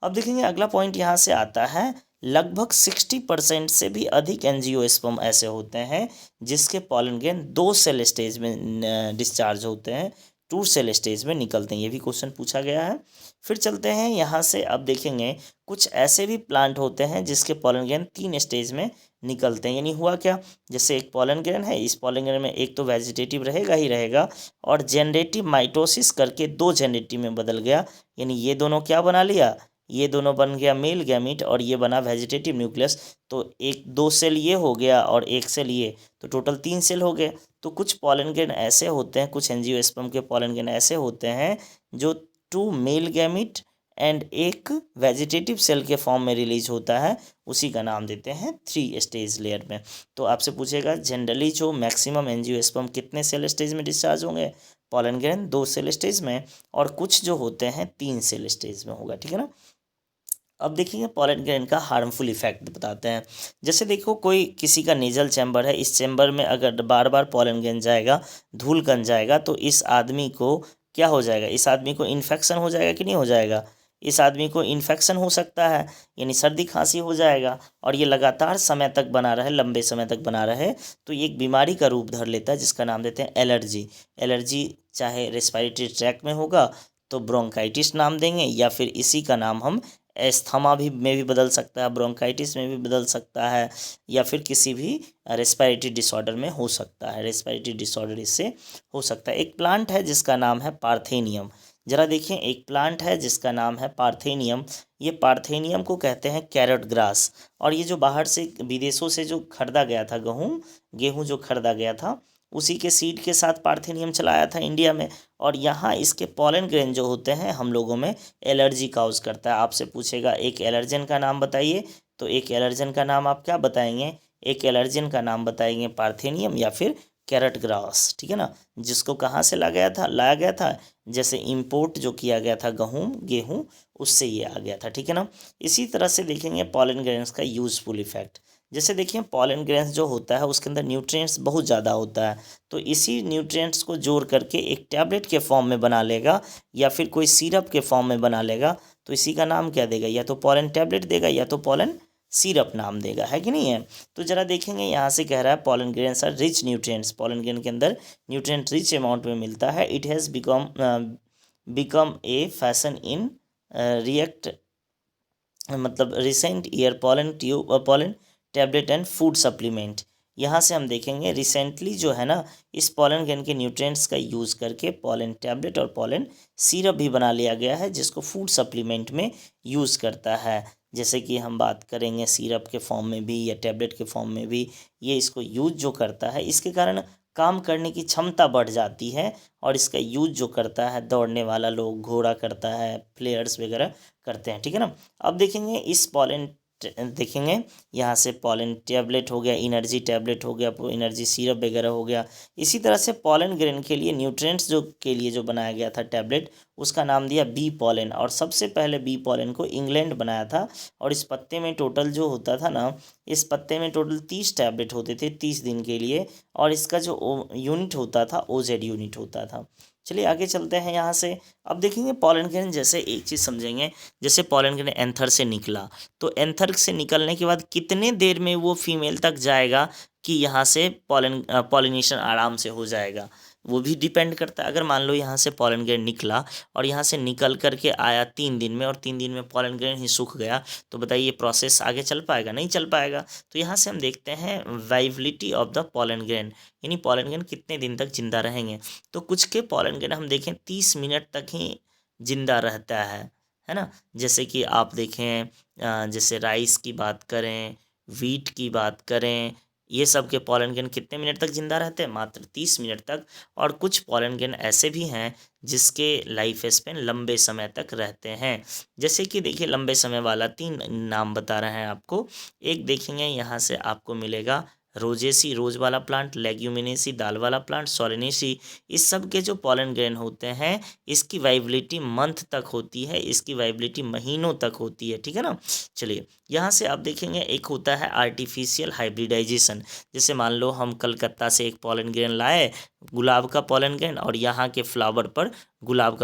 अब देखेंगे अगला पॉइंट यहाँ से आता है, लगभग 60% से भी अधिक एंजियोस्पर्म ऐसे होते हैं जिसके पॉलन ग्रेन 2 सेल स्टेज में डिस्चार्ज होते हैं, 2 सेल स्टेज में निकलते हैं। ये भी क्वेश्चन पूछा गया है। फिर चलते हैं यहाँ से, अब देखेंगे कुछ ऐसे भी प्लांट होते हैं जिसके पॉलन ग्रेन 3 स्टेज में निकलते हैं। यानी हुआ क्या, जैसे एक पॉलन ग्रेन है, इस पॉलन ग्रेन में एक तो वेजिटेटिव रहेगा ही रहेगा और जनरेटिव माइटोसिस करके 2 जनरेटिव में बदल गया, यानी ये दोनों क्या बना लिया, ये दोनों बन गया मेल गैमीट और ये बना वेजिटेटिव न्यूक्लियस। तो 2 सेल ये हो गया और 1 सेल ये, तो टोटल 3 सेल हो गए। तो कुछ पॉलन ग्रेन ऐसे होते हैं, कुछ एंजियोस्पर्म के पॉलन ग्रेन ऐसे होते हैं जो 2 मेल गैमीट एंड एक वेजिटेटिव सेल के फॉर्म में रिलीज होता है, उसी का नाम देते हैं 3 स्टेज लेयर में। तो आपसे पूछेगा जनरली जो मैक्सिमम एंजियोस्पर्म कितने सेल स्टेज में डिस्चार्ज होंगे, पॉलन ग्रेन 2 सेल स्टेज में, और कुछ जो होते हैं 3 सेल स्टेज में होगा। ठीक है ना। अब देखिए पॉलन ग्रेन का हार्मफुल इफेक्ट बताते हैं। जैसे देखो कोई किसी का नेजल चैम्बर है, इस चैम्बर में अगर बार बार पॉलन ग्रेन जाएगा, धूल कण जाएगा, तो इस आदमी को क्या हो जाएगा, इस आदमी को इन्फेक्शन हो जाएगा कि नहीं हो जाएगा, इस आदमी को इन्फेक्शन हो सकता है, यानी सर्दी खांसी हो जाएगा। और ये लगातार समय तक बना रहे, लंबे समय तक बना रहे, तो ये एक बीमारी का रूप धर लेता है जिसका नाम देते हैं एलर्जी। एलर्जी चाहे रेस्पिरेटरी ट्रैक में होगा तो ब्रोंकाइटिस नाम देंगे, या फिर इसी का नाम हम एस्थमा भी में भी बदल सकता है, ब्रोंकाइटिस में भी बदल सकता है, या फिर किसी भी रेस्पिरेटरी डिसऑर्डर में हो सकता है, रेस्पिरेटरी डिसऑर्डर इससे हो सकता है। एक प्लांट है जिसका नाम है पार्थेनियम। जरा देखिए, एक प्लांट है जिसका नाम है पार्थेनियम। ये पार्थेनियम को कहते हैं कैरेट ग्रास। और ये जो बाहर से विदेशों से जो खरीदा गया था गेहूँ जो खरीदा गया था, उसी के सीड के साथ पार्थेनियम चलाया था इंडिया में, और यहाँ इसके पॉलन ग्रेन जो होते हैं हम लोगों में एलर्जी काउज करता है। आपसे पूछेगा एक एलर्जन का नाम बताइए, तो एक एलर्जन का नाम आप क्या बताएंगे? एक एलर्जन का नाम बताएंगे पार्थेनियम या फिर कैरट ग्रास, ठीक है ना, जिसको कहाँ से लाया गया था, जैसे इंपोर्ट जो किया गया था गेहूं उससे ये आ गया था, ठीक है ना। इसी तरह से देखेंगे पॉलन ग्रेन्स का यूजफुल इफेक्ट। जैसे देखिए पॉलन ग्रेन्स जो होता है उसके अंदर न्यूट्रिएंट्स बहुत ज़्यादा होता है, तो इसी न्यूट्रिएंट्स को जोड़ करके एक टैबलेट के फॉर्म में बना लेगा या फिर कोई सिरप के फॉर्म में बना लेगा, तो इसी का नाम क्या देगा? या तो पॉलन टैबलेट देगा या तो पॉलन सिरप नाम देगा, है कि नहीं है। तो जरा देखेंगे यहाँ से कह रहा है pollen grains are rich nutrients, pollen grain के अंदर न्यूट्रिएंट रिच अमाउंट में मिलता है। It has become a fashion in react मतलब recent year pollen tablet and food supplement. यहाँ से हम देखेंगे रिसेंटली जो है ना इस पॉलन ग्रेन के न्यूट्रिएंट्स का यूज़ करके पॉलन टैबलेट और पॉलन सिरप भी बना लिया गया है, जिसको फूड सप्लीमेंट में यूज़ करता है। जैसे कि हम बात करेंगे सिरप के फॉर्म में भी या टैबलेट के फॉर्म में भी ये इसको यूज जो करता है, इसके कारण काम करने की क्षमता बढ़ जाती है, और इसका यूज जो करता है दौड़ने वाला लोग, घोड़ा करता है, प्लेयर्स वगैरह करते हैं, ठीक है ना। अब देखेंगे इस पॉलन देखेंगे यहाँ से पॉलन टैबलेट हो गया, एनर्जी टैबलेट हो गया, एनर्जी सिरप वगैरह हो गया। इसी तरह से पॉलन ग्रेन के लिए न्यूट्रिएंट्स जो के लिए जो बनाया गया था टैबलेट, उसका नाम दिया बी पॉलन, और सबसे पहले बी पॉलन को इंग्लैंड बनाया था। और इस पत्ते में टोटल जो होता था ना, इस पत्ते में टोटल 30 टैबलेट होते थे 30 दिन के लिए, और इसका जो यूनिट होता था ओजेड यूनिट होता था। चलिए आगे चलते हैं यहाँ से। अब देखेंगे पॉलन ग्रेन, जैसे एक चीज़ समझेंगे, जैसे पॉलन ग्रेन एंथर से निकला, तो एंथर से निकलने के बाद कितने देर में वो फीमेल तक जाएगा कि यहाँ से पॉलिनेशन आराम से हो जाएगा, वो भी डिपेंड करता है। अगर मान लो यहाँ से पॉलन ग्रेन निकला और यहाँ से निकल करके आया 3 दिन में, और 3 दिन में पॉलन ग्रेन ही सूख गया, तो बताइए प्रोसेस आगे चल पाएगा? नहीं चल पाएगा। तो यहाँ से हम देखते हैं viability of the pollen grain, यानी पॉलन ग्रेन कितने दिन तक जिंदा रहेंगे। तो कुछ के पॉलन ग्रेन हम देखें 30 मिनट तक ही जिंदा रहता है ना। जैसे कि आप देखें जैसे राइस की बात करें, वीट की बात करें, ये सब के पॉलन ग्रेन कितने मिनट तक जिंदा रहते हैं? मात्र 30 मिनट तक। और कुछ पॉलन ग्रेन ऐसे भी हैं जिसके लाइफ स्पेन लंबे समय तक रहते हैं। जैसे कि देखिए लंबे समय वाला 3 नाम बता रहे हैं आपको। एक देखेंगे यहाँ से आपको मिलेगा रोजेसी, रोज वाला प्लांट, लेग्यूमिनेसी, दाल वाला प्लांट, सोलेनेसी। इस सब के जो पॉलन ग्रेन होते हैं इसकी वाइबिलिटी मंथ तक होती है, इसकी वाइबिलिटी महीनों तक होती है, ठीक है ना। चलिए यहाँ से आप देखेंगे एक होता है आर्टिफिशियल हाइब्रिडाइजेशन। जैसे मान लो हम कलकत्ता से एक पॉलन ग्रेन लाए, गुलाब का पॉलन ग्रेन, और यहाँ के फ्लावर पर गुलाब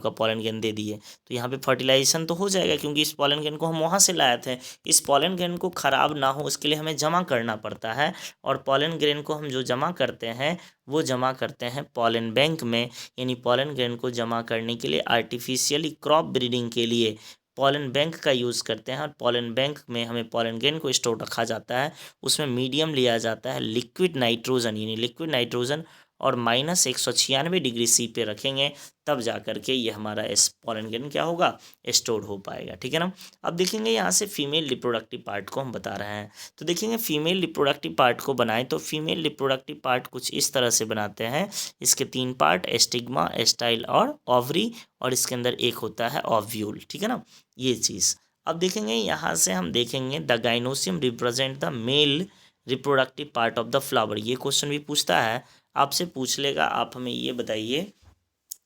का पॉलन ग्रेन दे दिए, तो यहाँ पे फर्टिलाइजेशन तो हो जाएगा, क्योंकि इस पॉलन ग्रेन को हम वहाँ से लाए थे। इस पॉलन ग्रेन को ख़राब ना हो उसके लिए हमें जमा करना पड़ता है, और पॉलन ग्रेन को हम जो जमा करते हैं वो जमा करते हैं पॉलन बैंक में। यानी पॉलन ग्रेन को जमा करने के लिए आर्टिफिशियली क्रॉप ब्रीडिंग के लिए पॉलन बैंक का यूज़ करते हैं, और पॉलन बैंक में हमें पॉलन ग्रेन को स्टोर रखा जाता है। उसमें मीडियम लिया जाता है लिक्विड नाइट्रोजन, यानी लिक्विड नाइट्रोजन, और -196 डिग्री C पे रखेंगे, तब जा कर के ये हमारा पॉलन ग्रेन क्या होगा? स्टोर हो पाएगा, ठीक है ना। अब देखेंगे यहाँ से फीमेल रिप्रोडक्टिव पार्ट को हम बता रहे हैं। तो देखेंगे फीमेल रिप्रोडक्टिव पार्ट को बनाए तो फीमेल रिप्रोडक्टिव पार्ट कुछ इस तरह से बनाते हैं। इसके 3 पार्ट, एस्टिग्मा, एस्टाइल और ओवरी, और इसके अंदर एक होता है ओव्यूल, ठीक है ना, ये चीज़। अब देखेंगे यहाँ से हम देखेंगे the gynoecium represent the male reproductive part of the flower. ये क्वेश्चन भी पूछता है, आपसे पूछ लेगा, आप हमें ये बताइए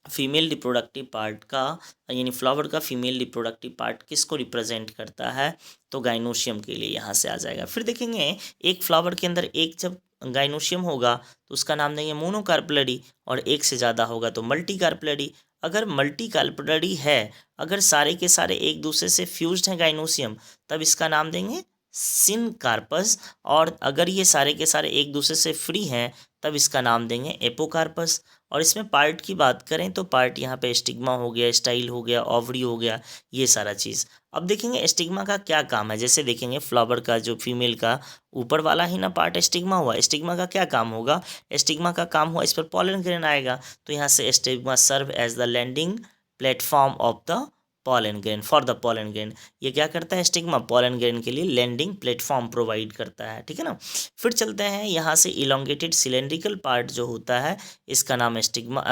फीमेल रिप्रोडक्टिव पार्ट का यानी फ्लावर का फीमेल रिप्रोडक्टिव पार्ट किसको रिप्रेजेंट करता है? तो गाइनोशियम के लिए यहाँ से आ जाएगा। फिर देखेंगे एक फ्लावर के अंदर एक जब गाइनोशियम होगा तो उसका नाम देंगे मोनोकार्पेलिडी, और एक से ज़्यादा होगा तो मल्टीकार्पेलिडी। अगर मल्टीकार्पेलिडी है, अगर सारे के सारे एक दूसरे से फ्यूज्ड हैं गाइनोशियम, तब इसका नाम देंगे सिनकार्पस, और अगर ये सारे के सारे एक दूसरे से फ्री हैं तब इसका नाम देंगे एपोकार्पस। और इसमें पार्ट की बात करें तो पार्ट यहाँ पे स्टिग्मा हो गया, स्टाइल हो गया, ओवरी हो गया, ये सारा चीज़। अब देखेंगे स्टिग्मा का क्या काम है। जैसे देखेंगे फ्लावर का जो फीमेल का ऊपर वाला ही ना पार्ट स्टिग्मा हुआ, स्टिग्मा का क्या काम होगा? स्टिग्मा का काम हुआ इस पर पॉलन ग्रेन आएगा, तो यहाँ से stigma serve as the landing platform of the pollen grain, for the pollen grain. ये क्या करता है स्टिग्मा, पॉलन ग्रेन के लिए लैंडिंग प्लेटफॉर्म प्रोवाइड करता है, ठीक है ना। फिर चलते हैं यहाँ से, इलोंगेटेड सिलेंड्रिकल पार्ट जो होता है इसका नाम स्टिग्मा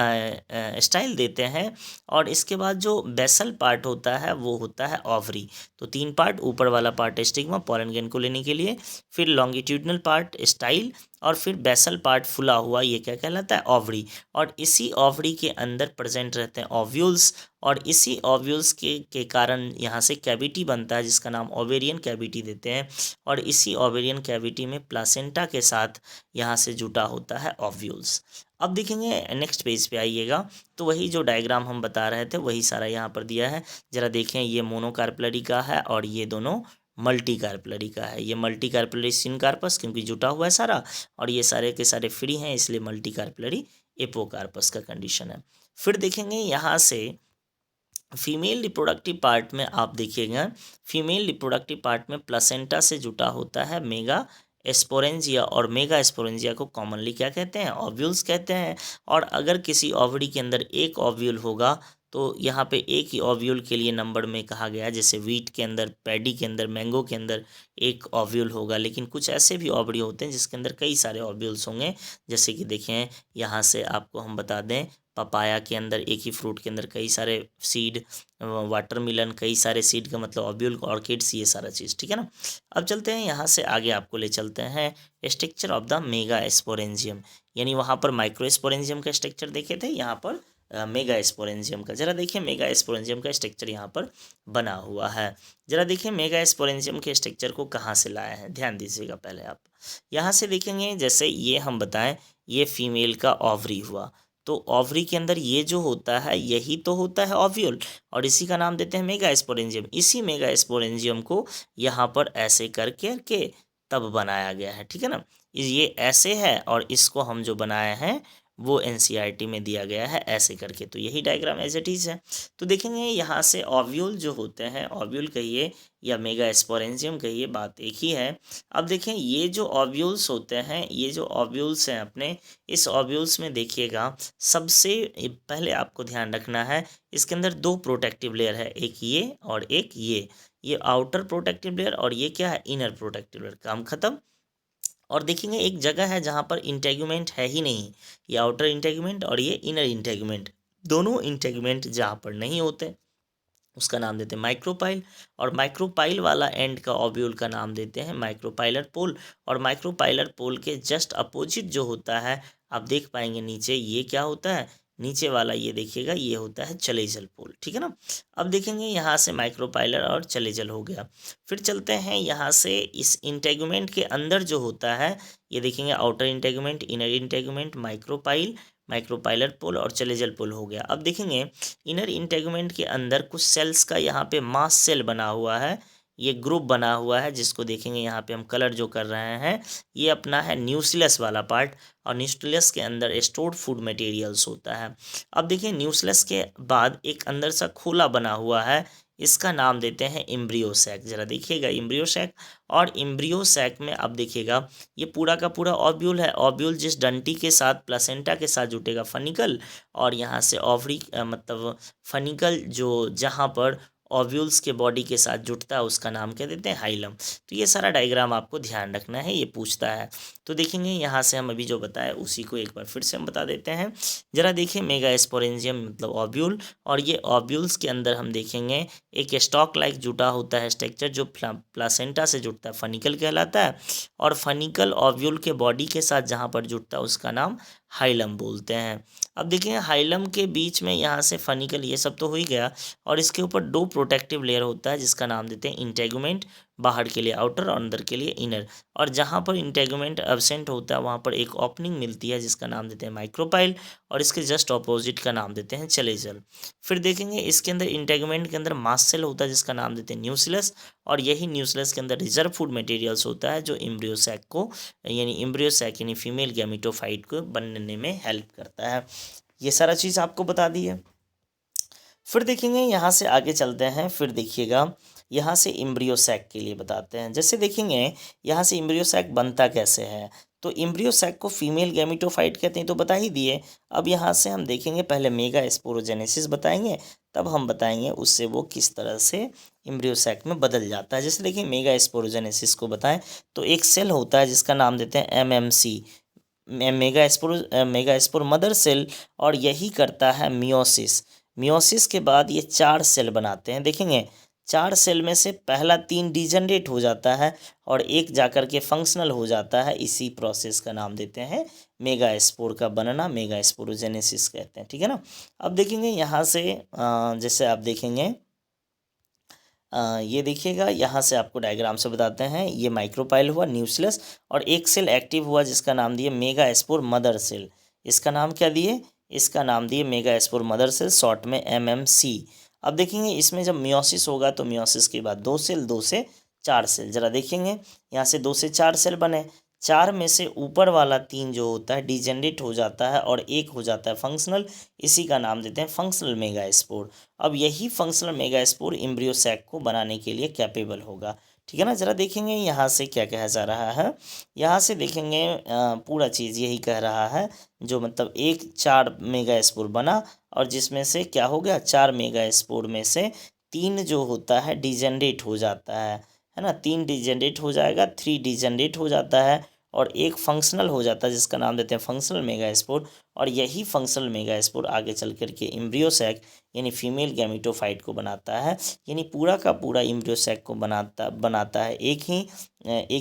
स्टाइल देते हैं। और इसके बाद जो बेसल पार्ट होता है वो होता है ओवरी। तो 3 पार्ट, ऊपर वाला पार्ट स्टिग्मा पॉलन ग्रेन को लेने के लिए, फिर लॉन्गिट्यूडनल पार्ट स्टाइल, और फिर बेसल पार्ट फुला हुआ, ये क्या कहलाता है ओवरी। और इसी ओवरी के अंदर प्रेजेंट रहते हैं ओव्यूल्स, और इसी ओव्यूल्स के कारण यहाँ से कैविटी बनता है जिसका नाम ओवेरियन कैविटी देते हैं। और इसी ओवेरियन कैविटी में प्लासेंटा के साथ यहाँ से जुटा होता है ओव्यूल्स। अब देखेंगे नेक्स्ट पेज पे आइएगा, तो वही जो डायग्राम हम बता रहे थे वही सारा यहाँ पर दिया है। जरा देखें, ये मोनोकार्पलरी का है और ये दोनों मल्टी कार्पलरी का है। ये मल्टी कार्पलरी सिनकार्पस क्योंकि जुटा हुआ है सारा, और ये सारे के सारे फ्री हैं इसलिए मल्टी कार्पलरी एपोकार्पस का कंडीशन है। फिर देखेंगे यहाँ से फीमेल रिप्रोडक्टिव पार्ट में, आप देखिएगा फीमेल रिप्रोडक्टिव पार्ट में प्लासेंटा से जुटा होता है मेगा स्पोरेंजिया, और मेगा स्पोरेंजिया को कॉमनली क्या कहते हैं, ओव्यूल्स कहते हैं। और अगर किसी ओवरी के अंदर एक ओव्यूल होगा तो यहाँ पे एक ही ओव्यूल के लिए नंबर में कहा गया, जैसे वीट के अंदर, पैडी के अंदर, मैंगो के अंदर एक ओव्यूल होगा। लेकिन कुछ ऐसे भी ओवरी होते हैं जिसके अंदर कई सारे ओव्यूल्स होंगे, जैसे कि देखें यहाँ से आपको हम बता दें, पपाया के अंदर, एक ही फ्रूट के अंदर कई सारे सीड, वाटरमेलन कई सारे सीड का मतलब ओव्यूल, ऑर्किड्स, ये सारा चीज़, ठीक है ना। अब चलते हैं यहाँ से आगे, आपको ले चलते हैं structure of the mega sporangium. यानी वहाँ पर माइक्रो स्पोरेंजियम का स्ट्रक्चर देखे थे, यहाँ पर मेगा स्पोरेंजियम का। जरा देखिए मेगा स्पोरेंजियम का स्ट्रक्चर यहाँ पर बना हुआ है। जरा देखिए मेगा स्पोरेंजियम के स्ट्रक्चर को कहाँ से लाए हैं, ध्यान दीजिएगा। पहले आप यहाँ से देखेंगे, जैसे ये हम बताएं, ये फीमेल का ओवरी हुआ, तो ओवरी के अंदर ये जो होता है यही तो होता है ओव्यूल, और इसी का नाम देते हैं मेगा स्पोरेंजियम। इसी मेगा स्पोरेंजियम को यहाँ पर ऐसे करके के तब बनाया गया है, ठीक है ना। ये ऐसे है और इसको हम जो बनाए हैं वो एनसीईआरटी में दिया गया है ऐसे करके। तो यही डायग्राम एज इट इज़ है। तो देखेंगे यहाँ से ओव्यूल जो होते हैं, ओव्यूल कहिए या मेगा स्पोरेंजियम कहिए, बात एक ही है। अब देखें ये जो ओव्यूल्स होते हैं, ये जो ओव्यूल्स हैं अपने, इस ओव्यूल्स में देखिएगा सबसे पहले आपको ध्यान रखना है, इसके अंदर 2 प्रोटेक्टिव लेयर है, एक ये और एक ये आउटर प्रोटेक्टिव लेयर, और ये क्या है, इनर प्रोटेक्टिव लेयर। काम खत्म। और देखेंगे एक जगह है जहाँ पर इंटेगुमेंट है ही नहीं, ये आउटर इंटेगुमेंट और ये इनर इंटेगुमेंट, दोनों इंटेगुमेंट जहाँ पर नहीं होते उसका नाम देते हैं माइक्रोपाइल, और माइक्रोपाइल वाला एंड का ओव्यूल का नाम देते हैं माइक्रोपाइलर पोल। और माइक्रोपाइलर पोल के जस्ट अपोजिट जो होता है, आप देख पाएंगे नीचे, ये क्या होता है, नीचे वाला ये देखिएगा, ये होता है चलेजल पोल, ठीक है ना। अब देखेंगे यहाँ से माइक्रोपाइलर और चलेजल हो गया। फिर चलते हैं यहाँ से, इस इंटेगुमेंट के अंदर जो होता है, ये देखेंगे outer integument, inner integument, micropyle, micropylar pole और चलेजल पोल हो गया। अब देखेंगे इनर इंटेगुमेंट के अंदर कुछ सेल्स का यहाँ पे मास सेल बना हुआ है, ये ग्रुप बना हुआ है, जिसको देखेंगे यहाँ पे हम कलर जो कर रहे हैं, ये अपना है न्यूक्लियस वाला पार्ट, और न्यूक्लियस के अंदर स्टोर्ड फूड मटेरियल्स होता है। अब देखिए न्यूक्लियस के बाद एक अंदर सा खोला बना हुआ है, इसका नाम देते हैं एम्ब्रियो सैक। जरा देखिएगा एम्ब्रियो सैक, और एम्ब्रियो सैक में अब देखिएगा ये पूरा का पूरा ओव्यूल है, ओव्यूल जिस डंटी के साथ प्लासेंटा के साथ जुटेगा फनिकल, और यहाँ से ओवरी मतलब फनिकल जो जहाँ पर ओव्यूल्स के बॉडी के साथ जुटता है उसका नाम क्या देते हैं, हाइलम। तो ये सारा डायग्राम आपको ध्यान रखना है, ये पूछता है। तो देखेंगे यहाँ से हम अभी जो बताया उसी को एक बार फिर से हम बता देते हैं। जरा देखिए मेगा स्पोरेंजियम मतलब ओव्यूल, और ये ओव्यूल्स के अंदर हम देखेंगे एक स्टॉक लाइक जुटा होता है स्ट्रक्चर जो प्लासेंटा से जुटता है, फनिकल कहलाता है। और फनिकल ओव्यूल के बॉडी के साथ जहाँ पर जुटता है उसका नाम हाइलम बोलते हैं। अब देखिए हाइलम के बीच में यहाँ से फनिकल, ये सब तो हो ही गया, और इसके ऊपर 2 प्रोटेक्टिव लेयर होता है जिसका नाम देते हैं इंटेगुमेंट, बाहर के लिए आउटर और अंदर के लिए इनर। और जहाँ पर इंटेगुमेंट एब्सेंट होता है वहाँ पर एक ओपनिंग मिलती है जिसका नाम देते हैं माइक्रोपाइल, और इसके जस्ट ऑपोजिट का नाम देते हैं चलेजल। फिर देखेंगे इसके अंदर इंटेगुमेंट के अंदर मास्ट सेल होता है जिसका नाम देते हैं न्यूक्लियस, और यही न्यूक्लियस के अंदर रिजर्व फूड मटेरियल्स होता है जो एम्ब्रियो सैक को, यानी एम्ब्रियो सैक यानी फीमेल गैमेटोफाइट को बनने में हेल्प करता है। ये सारा चीज़ आपको बता दी है। फिर देखेंगे यहाँ से आगे चलते हैं, फिर देखिएगा यहाँ से एम्ब्रियो सैक के लिए बताते हैं। जैसे देखेंगे यहाँ से एम्ब्रियो सैक बनता कैसे है, तो इम्ब्रियो सैक को फीमेल गैमिटोफाइट कहते हैं, तो बता ही दिए। अब यहाँ से हम देखेंगे, पहले मेगा स्पोरोजेनेसिस बताएंगे, तब हम बताएंगे उससे वो किस तरह से इम्ब्रियो सैक में बदल जाता है। जैसे देखिए मेगा स्पोरोजेनेसिस को बताएं तो एक सेल होता है जिसका नाम देते हैं MMC, megaspore mother cell, और यही करता है मियोसिस। मियोसिस के बाद ये 4 सेल बनाते हैं। देखेंगे 4 सेल में से पहला 3 डिजनरेट हो जाता है और एक जाकर के फंक्शनल हो जाता है। इसी प्रोसेस का नाम देते हैं मेगा स्पोर का बनना, मेगा स्पोरोजेनेसिस कहते हैं। ठीक है ना। अब देखेंगे यहाँ से जैसे आप देखेंगे ये देखिएगा, यहाँ से आपको डायग्राम से बताते हैं। ये माइक्रोपाइल हुआ, न्यूक्लियस, और एक सेल एक्टिव हुआ जिसका नाम दिए मेगा स्पोर मदर सेल। इसका नाम क्या दिए? इसका नाम दिए megaspore mother cell, short में एमएमसी। अब देखेंगे इसमें जब मियोसिस होगा तो मियोसिस के बाद 2 सेल, 2 से 4 सेल। जरा देखेंगे यहाँ से 2 से 4 सेल बने, 4 में से ऊपर वाला 3 जो होता है डिजेनरेट हो जाता है और एक हो जाता है फंक्शनल। इसी का नाम देते हैं फंक्शनल मेगा स्पोर। अब यही functional megaspore embryo sac को बनाने के लिए कैपेबल होगा। ठीक है ना। जरा देखेंगे यहाँ से क्या कहा जा रहा है। यहाँ से देखेंगे पूरा चीज़ यही कह रहा है, जो मतलब एक 4 मेगा स्पोर बना और जिसमें से क्या हो गया, 4 मेगा स्पोर में से 3 जो होता है डिजेनरेट हो जाता है ना। 3 डिजेनरेट हो जाएगा, 3 डिजेनरेट हो जाता है और एक फंक्शनल हो जाता है जिसका नाम देते हैं फंक्शनल मेगा स्पोर। और यही फंक्शनल मेगा स्पोर आगे चल करके इम्ब्रियो सैक यानी फीमेल गैमिटोफाइट को बनाता है। यानी पूरा का पूरा इम्ब्रियो सैक को बनाता है एक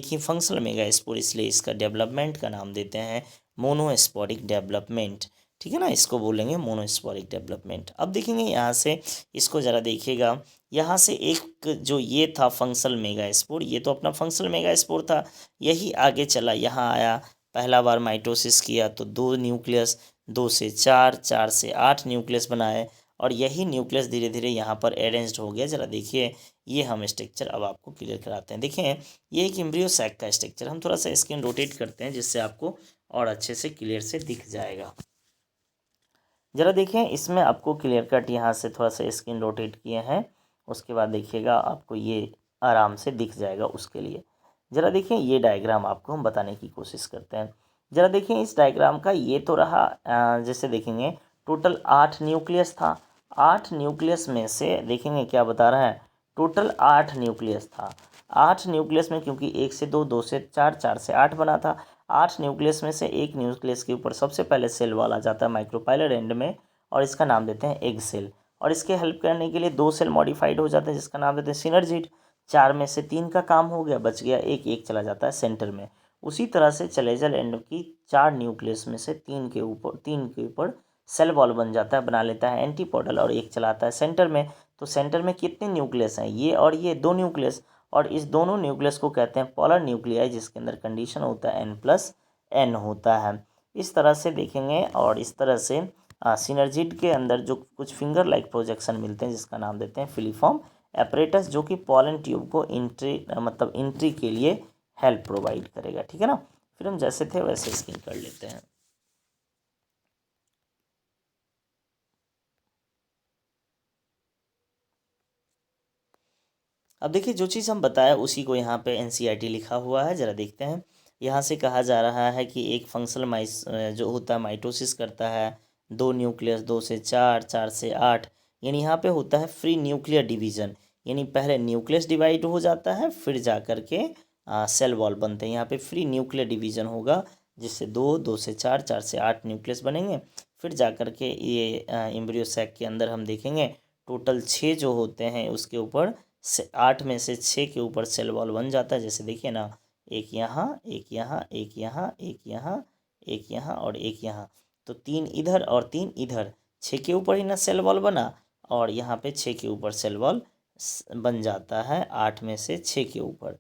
ही फंक्शनल मेगा स्पोर, इसलिए इसका डेवलपमेंट का नाम देते हैं मोनोस्पोरिक डेवलपमेंट। ठीक है ना, इसको बोलेंगे मोनोस्पोरिक डेवलपमेंट। अब देखेंगे यहाँ से, इसको ज़रा देखिएगा, यहाँ से एक जो ये था फंक्शनल मेगा स्पोर, ये तो अपना फंक्शनल मेगा स्पोर था, यही आगे चला, यहाँ आया, पहला बार माइटोसिस किया तो 2 न्यूक्लियस, 2 से 4, 4 से 8 न्यूक्लियस बनाए और यही न्यूक्लियस धीरे धीरे यहाँ पर अरेंज्ड हो गया। जरा देखिए ये हम स्ट्रक्चर अब आपको क्लियर कराते हैं। देखिए ये एक एम्ब्रियो सैक का स्ट्रक्चर, हम थोड़ा सा स्क्रीन रोटेट करते हैं जिससे आपको और अच्छे से क्लियर से दिख जाएगा। ज़रा देखें इसमें आपको क्लियर कट यहाँ से थोड़ा सा स्क्रीन रोटेट किए हैं, उसके बाद देखिएगा आपको ये आराम से दिख जाएगा। उसके लिए ज़रा देखें ये डायग्राम आपको हम बताने की कोशिश करते हैं। ज़रा देखें इस डायग्राम का, ये तो रहा जैसे देखेंगे टोटल 8 न्यूक्लियस था। 8 न्यूक्लियस में से देखेंगे क्या बता रहा है, टोटल 8 न्यूक्लियस था। 8 न्यूक्लियस में क्योंकि 1 से 2, 2 से 4, 4 से 8 बना था। 8 न्यूक्लियस में से एक न्यूक्लियस के ऊपर सबसे पहले सेल वाल आ जाता है माइक्रोपाइलर एंड में, और इसका नाम देते हैं एग सेल। और इसके हेल्प करने के लिए 2 सेल मॉडिफाइड हो जाते हैं जिसका नाम देते हैं सिनर्जिड। 4 में से 3 का काम हो गया, बच गया एक, एक चला जाता है सेंटर में। उसी तरह से चलेजल एंड की 4 न्यूक्लियस में से 3 के ऊपर सेल वॉल बन जाता है, बना लेता है एंटीपोडल, और एक चलाता है सेंटर में। तो सेंटर में कितने न्यूक्लियस हैं, ये और ये 2 न्यूक्लियस, और इस दोनों न्यूक्लियस को कहते हैं पोलर न्यूक्लियाई, जिसके अंदर कंडीशन होता है n+n होता है। इस तरह से देखेंगे, और इस तरह से सिनर्जिड के अंदर जो कुछ फिंगर लाइक प्रोजेक्शन मिलते हैं जिसका नाम देते हैं फिलीफॉर्म एपरेटस, जो कि पॉलन ट्यूब को एंट्री के लिए हेल्प प्रोवाइड करेगा। ठीक है ना। फिर हम जैसे थे वैसे स्किन कर लेते हैं। अब देखिए जो चीज़ हम बताया उसी को यहाँ पे एनसीईआरटी लिखा हुआ है, ज़रा देखते हैं। यहाँ से कहा जा रहा है कि एक फंक्शनल जो होता है माइटोसिस करता है, 2 न्यूक्लियस, 2 से 4, 4 से 8, यानी यहाँ पे होता है फ्री न्यूक्लियर डिवीजन। यानी पहले न्यूक्लियस डिवाइड हो जाता है, फिर जा कर के सेल वॉल बनते हैं। यहाँ पे फ्री न्यूक्लियर डिवीजन होगा जिससे 2, 2 से 4, 4 से 8 न्यूक्लियस बनेंगे। फिर जा कर के ये एम्ब्रियो सैक के अंदर हम देखेंगे टोटल 6 जो होते हैं उसके ऊपर से 8 में से 6 के ऊपर सेल वॉल बन जाता है। जैसे देखिए ना, एक यहाँ, एक यहाँ, एक यहाँ, एक यहाँ, एक यहाँ और एक यहाँ, तो 3 इधर और 3 इधर, 6 के ऊपर ही ना सेल वॉल बना, और यहाँ पे 6 के ऊपर सेल वॉल बन जाता है 8 में से 6 के ऊपर,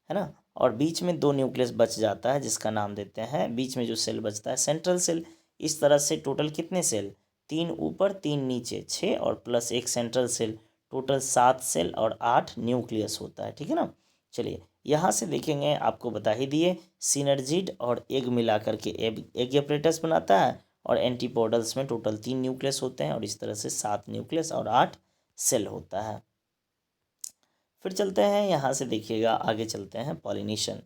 है ना। और बीच में 2 न्यूक्लियस बच जाता है जिसका नाम देते हैं, बीच में जो सेल बचता है सेंट्रल सेल। इस तरह से टोटल कितने सेल, 3 ऊपर 3 नीचे, 6 और प्लस एक सेंट्रल सेल, टोटल 7 सेल और 8 न्यूक्लियस होता है। ठीक है ना। चलिए यहाँ से देखेंगे, आपको बता ही दिए सिनर्जिड और एग मिला करके एग एपरेटस बनाता है, और एंटीपोडल्स में टोटल 3 न्यूक्लियस होते हैं, और इस तरह से 7 न्यूक्लियस और 8 सेल होता है। फिर चलते हैं यहाँ से, देखिएगा आगे चलते हैं पॉलिनेशन।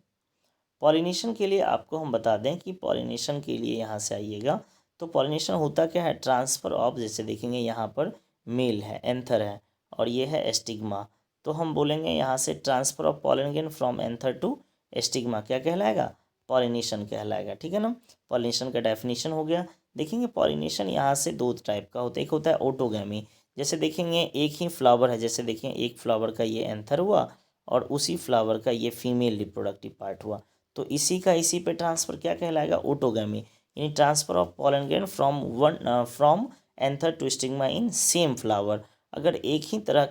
पॉलिनेशन के लिए आपको हम बता दें कि पॉलिनेशन के लिए यहाँ से आइएगा तो पॉलिनेशन होता क्या है, ट्रांसफ़र ऑफ, जैसे देखेंगे यहाँ पर मेल है, एंथर है और ये है एस्टिग्मा, तो हम बोलेंगे यहाँ से transfer of pollen grain from anther to stigma क्या कहलाएगा, पॉलिनेशन कहलाएगा। ठीक है ना, पॉलिनेशन का डेफिनेशन हो गया। देखेंगे पॉलिनेशन यहाँ से दो टाइप का होता है, एक होता है ऑटोगैमी, जैसे देखेंगे एक ही फ्लावर है, जैसे देखें एक फ्लावर का ये एंथर हुआ और उसी फ्लावर का ये फीमेल रिप्रोडक्टिव पार्ट हुआ, तो इसी का इसी पे ट्रांसफ़र क्या कहलाएगा, ऑटोगैमी, यानी transfer of pollen grain from anther to stigma in same flower. अगर एक ही तरह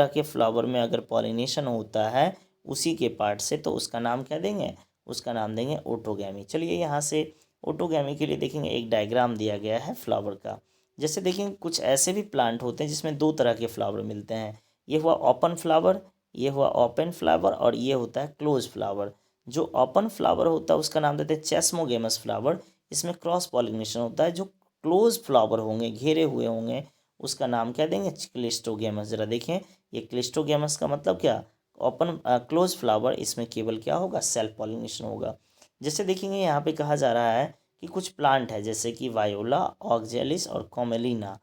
के फ्लावर में अगर पॉलिनेशन होता है उसी के पार्ट से, तो उसका नाम क्या देंगे, उसका नाम देंगे ऑटोगैमी। चलिए यहाँ से ऑटोगैमी के लिए देखेंगे एक डायग्राम दिया गया है फ्लावर का। जैसे देखेंगे कुछ ऐसे भी प्लांट होते हैं जिसमें दो तरह के फ्लावर मिलते हैं, ये हुआ ओपन फ्लावर, ये हुआ ओपन फ्लावर और ये होता है क्लोज फ्लावर। जो ओपन फ्लावर होता है उसका नाम देते हैं चेस्मोगेमस फ्लावर, इसमें क्रॉस पॉलिनेशन होता है। जो क्लोज फ्लावर होंगे, घेरे हुए होंगे, उसका नाम क्या देंगे, क्लिस्टोगेमस। जरा देखें ये क्लिस्टोगेमस का मतलब क्या, ओपन क्लोज फ्लावर, इसमें केवल क्या होगा, सेल्फ पॉलिनेशन होगा। जैसे देखेंगे यहाँ पे कहा जा रहा है कि कुछ प्लांट है जैसे कि वायोला, ऑक्जेलिस और कॉमेलिना,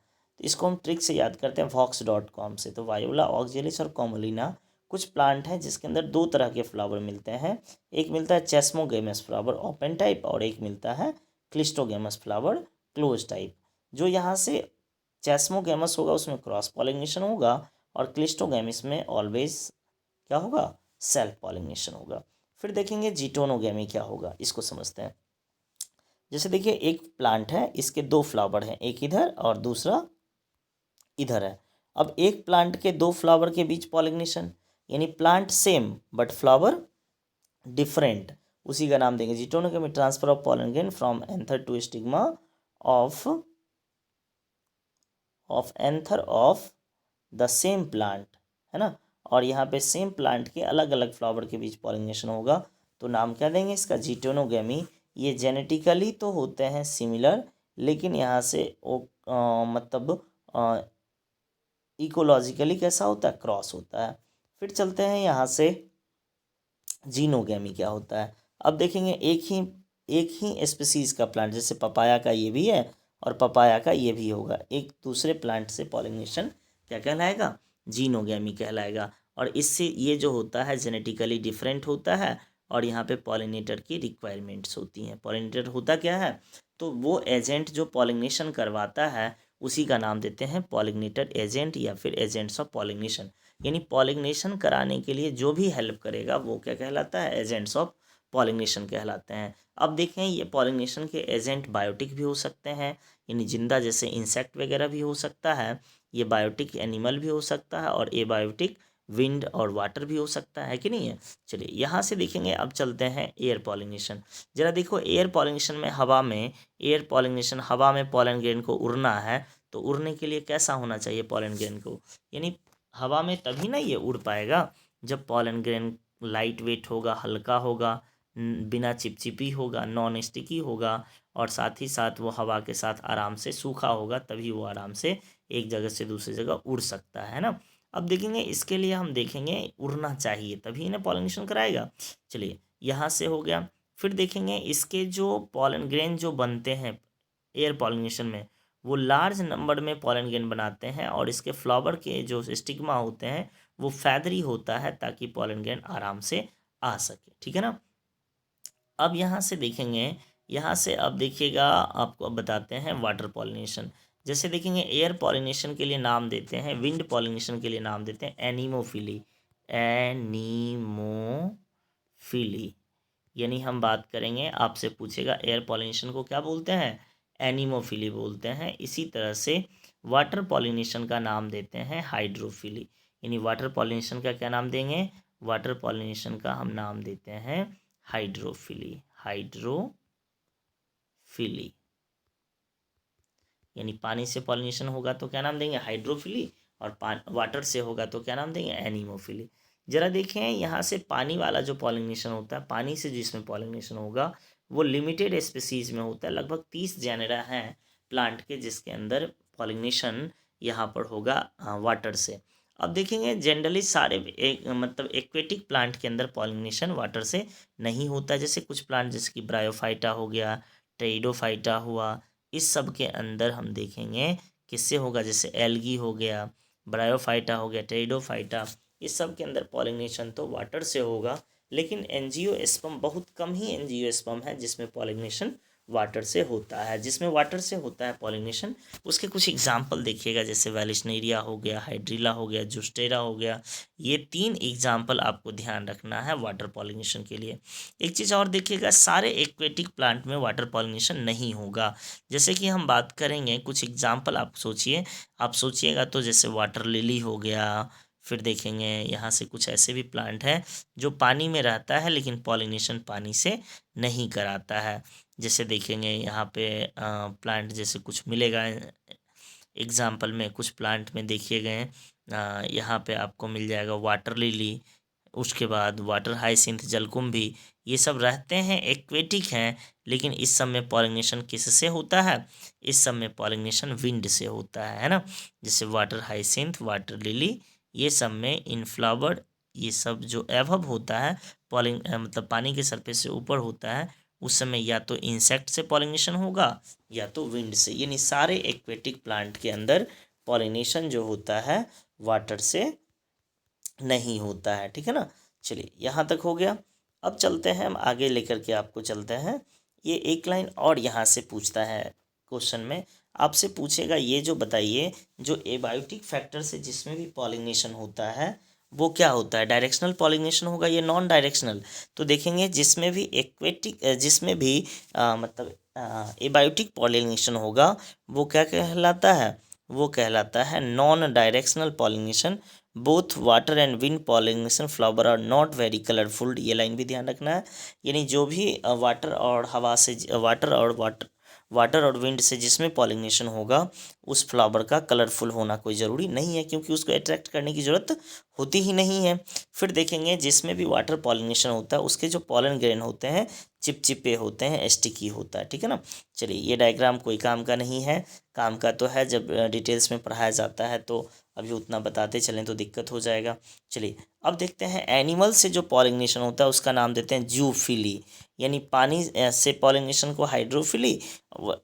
तो इसको हम ट्रिक से याद करते हैं vox.com से। तो वायोला, ऑक्जेलिस और कॉमेलिना कुछ प्लांट हैं जिसके अंदर दो तरह के फ्लावर मिलते हैं, एक मिलता है चेस्मोगेमस फ्लावर ओपन टाइप और एक मिलता है क्लिस्टोगेमस फ्लावर क्लोज टाइप। जो यहाँ से चेस्मोगेमस होगा उसमें क्रॉस पॉलिनेशन होगा और क्लिस्टोगेमस में ऑलवेज क्या होगा, सेल्फ पॉलिनेशन होगा। फिर देखेंगे जीटोनोगेमी क्या होगा, इसको समझते हैं। जैसे देखिए एक प्लांट है, इसके दो फ्लावर हैं, एक इधर और दूसरा इधर है। अब एक प्लांट के दो फ्लावर के बीच पॉलिनेशन, यानी plant same but flower different, उसी का नाम देंगे geitonogamy, transfer of pollen grain from anther to stigma of anther of the same plant, है ना। और यहाँ पे सेम प्लांट के अलग अलग फ्लावर के बीच पॉलिनेशन होगा, तो नाम क्या देंगे इसका, जीटोनोगेमी। ये जेनेटिकली तो होते हैं सिमिलर, लेकिन यहाँ से मतलब इकोलॉजिकली कैसा होता है, क्रॉस होता है। फिर चलते हैं यहाँ से जीनोगेमी क्या होता है। अब देखेंगे एक ही स्पीसीज का प्लांट, जैसे पपाया का ये भी है और पपाया का ये भी होगा, एक दूसरे प्लांट से पॉलिनेशन क्या कहलाएगा, जीनोगेमी कहलाएगा। और इससे ये जो होता है जेनेटिकली डिफरेंट होता है और यहाँ पे पॉलिनेटर की रिक्वायरमेंट्स होती हैं। पॉलिनेटर होता क्या है, तो वो एजेंट जो पॉलिनेशन करवाता है उसी का नाम देते हैं पॉलिनेटर एजेंट या फिर एजेंट्स ऑफ पॉलिनेशन। यानी पॉलिनेशन कराने के लिए जो भी हेल्प करेगा वो क्या कहलाता है, एजेंट्स ऑफ पॉलिनेशन कहलाते हैं। अब देखें ये पॉलिनेशन के एजेंट बायोटिक भी हो सकते हैं, यानी जिंदा जैसे इंसेक्ट वगैरह भी हो सकता है, ये बायोटिक एनिमल भी हो सकता है और ए बायोटिक विंड और वाटर भी हो सकता है कि नहीं है। चलिए यहाँ से देखेंगे, अब चलते हैं एयर पॉलिनेशन। जरा देखो एयर पॉलिनेशन में एयर पॉलिनेशन हवा में पॉलन ग्रेन को उड़ना है, तो उड़ने के लिए कैसा होना चाहिए पॉलन ग्रेन को, यानी हवा में तभी ना ये उड़ पाएगा जब पॉलन ग्रेन लाइट वेट होगा, हल्का होगा, बिना चिपचिपी होगा, नॉन स्टिकी होगा और साथ ही साथ वो हवा के साथ आराम से सूखा होगा, तभी वो आराम से एक जगह से दूसरी जगह उड़ सकता है ना। अब देखेंगे इसके लिए हम देखेंगे उड़ना चाहिए तभी इन्हें पॉलिनेशन कराएगा। चलिए यहाँ से हो गया। फिर देखेंगे इसके जो पॉलन ग्रेन जो बनते हैं एयर पॉलिनेशन में, वो लार्ज नंबर में पॉलन ग्रेन बनाते हैं और इसके फ्लावर के जो स्टिग्मा होते हैं वो फैदरी होता है ताकि पॉलन ग्रेन आराम से आ सके। ठीक है ना। अब यहाँ से देखेंगे, यहाँ से अब देखिएगा आपको अब बताते हैं वाटर पॉलिनेशन। जैसे देखेंगे एयर पॉलिनेशन के लिए नाम देते हैं, विंड पॉलिनेशन के लिए नाम देते हैं एनीमोफिली। एनीमोफिली यानी हम बात करेंगे, आपसे पूछेगा एयर पॉलिनेशन को क्या बोलते हैं, एनीमोफिली बोलते हैं। इसी तरह से वाटर पॉलिनेशन का नाम देते हैं हाइड्रोफिली। यानी वाटर पॉलिनेशन का क्या नाम देंगे, वाटर पॉलिनेशन का हम नाम देते हैं हाइड्रोफिली। हाइड्रोफिली यानी पानी से पॉलिनेशन होगा तो क्या नाम देंगे, हाइड्रोफिली, और वाटर से होगा तो क्या नाम देंगे, एनीमोफिली। जरा देखें यहाँ से पानी वाला जो पॉलिनेशन होता है, पानी से जिसमें पॉलिनेशन होगा वो लिमिटेड स्पीसीज में होता है। लगभग 30 जेनेरा हैं प्लांट के जिसके अंदर पॉलिनेशन यहाँ पर होगा वाटर से। अब देखेंगे जनरली सारे एक मतलब एक्वेटिक प्लांट के अंदर पॉलिनेशन वाटर से नहीं होता है। जैसे कुछ प्लांट जैसे कि ब्रायोफाइटा हो गया, टेरिडोफाइटा हुआ, इस सब के अंदर हम देखेंगे किससे होगा, जैसे एल्गी हो गया, ब्रायोफाइटा हो गया, टेरिडोफाइटा, इस सब के अंदर पॉलिनेशन तो वाटर से होगा। लेकिन एंजियोस्पर्म बहुत कम ही एंजियोस्पर्म है जिसमें पॉलिनेशन वाटर से होता है। जिसमें वाटर से होता है पॉलिनेशन, उसके कुछ एग्जाम्पल देखिएगा, जैसे वैलिशनेरिया हो गया, हाइड्रिला हो गया, जुस्टेरा हो गया। ये 3 एग्जाम्पल आपको ध्यान रखना है वाटर पॉलिनेशन के लिए। एक चीज़ और देखिएगा, सारे एक्वेटिक प्लांट में वाटर पॉलिनेशन नहीं होगा। जैसे कि हम बात करेंगे कुछ एग्जाम्पल, आप सोचिएगा तो जैसे वाटर लिली हो गया, फिर देखेंगे यहाँ से कुछ ऐसे भी प्लांट हैं जो पानी में रहता है लेकिन पॉलिनेशन पानी से नहीं कराता है। जैसे देखेंगे यहाँ पे प्लांट जैसे कुछ मिलेगा एग्जाम्पल में, कुछ प्लांट में देखिए गए, यहाँ पे आपको मिल जाएगा वाटर लिली, उसके बाद वाटर हाइसिंथ, जलकुंभी, ये सब रहते हैं, एक्वेटिक हैं। लेकिन इस सब में पॉलिनेशन किससे होता है, इस सब में पॉलिनेशन विंड से होता है ना। जैसे वाटर हाइसिंथ, वाटर लिली, ये सब में इनफ्लावर्ड, ये सब जो एवब होता है मतलब पानी के सरफेस से ऊपर होता है, उस समय या तो इंसेक्ट से पॉलिनेशन होगा या तो विंड से। यानी सारे एक्वेटिक प्लांट के अंदर पॉलिनेशन जो होता है वाटर से नहीं होता है, ठीक है ना। चलिए यहाँ तक हो गया। अब चलते हैं हम आगे लेकर के आपको चलते हैं। ये एक लाइन और यहाँ से पूछता है क्वेश्चन में, आपसे पूछेगा ये जो बताइए, जो एबायोटिक फैक्टर से जिसमें भी पॉलिनेशन होता है वो क्या होता है, डायरेक्शनल पॉलिनेशन होगा या नॉन डायरेक्शनल। तो देखेंगे जिसमें भी जिसमें भी मतलब एबायोटिक पॉलिनेशन होगा वो क्या कहलाता है, वो कहलाता है non directional pollination. Both water and wind pollination flower are not very colourful, ये लाइन भी ध्यान रखना है। यानी जो भी वाटर और हवा से वाटर और विंड से जिसमें पॉलिनेशन होगा उस फ्लावर का कलरफुल होना कोई ज़रूरी नहीं है, क्योंकि उसको अट्रैक्ट करने की ज़रूरत होती ही नहीं है। फिर देखेंगे जिसमें भी वाटर पॉलिनेशन होता है उसके जो पॉलन ग्रेन होते हैं चिपचिपे होते हैं, स्टिकी होता है, ठीक है ना। चलिए ये डायग्राम कोई काम का नहीं है, काम का तो है जब डिटेल्स में पढ़ाया जाता है, तो अभी उतना बताते चलें तो दिक्कत हो जाएगा। चलिए अब देखते हैं एनिमल से जो पॉलिनेशन होता है उसका नाम देते हैं जूफिली। यानी पानी से पॉलिनेशन को हाइड्रोफिली,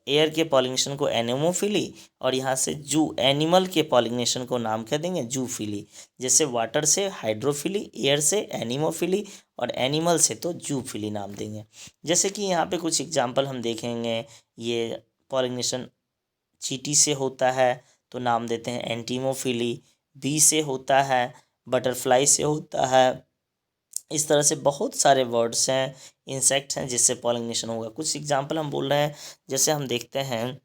एयर के पॉलिनेशन को एनेमोफिली, और यहाँ से जू एनिमल के पॉलिनेशन को नाम क्या देंगे, जूफिली। जैसे वाटर से हाइड्रोफिली, एयर से एनिमोफिली, और एनिमल से तो जूफिली नाम देंगे। जैसे कि यहाँ पे कुछ एग्जांपल हम देखेंगे, ये पॉलिनेशन चींटी से होता है तो नाम देते हैं एंटीमोफिली, बी से होता है, बटरफ्लाई से होता है। इस तरह से बहुत सारे वर्ड्स हैं, इंसेक्ट्स हैं जिससे पॉलिनेशन होगा। कुछ एग्जांपल हम बोल रहे हैं, जैसे हम देखते हैं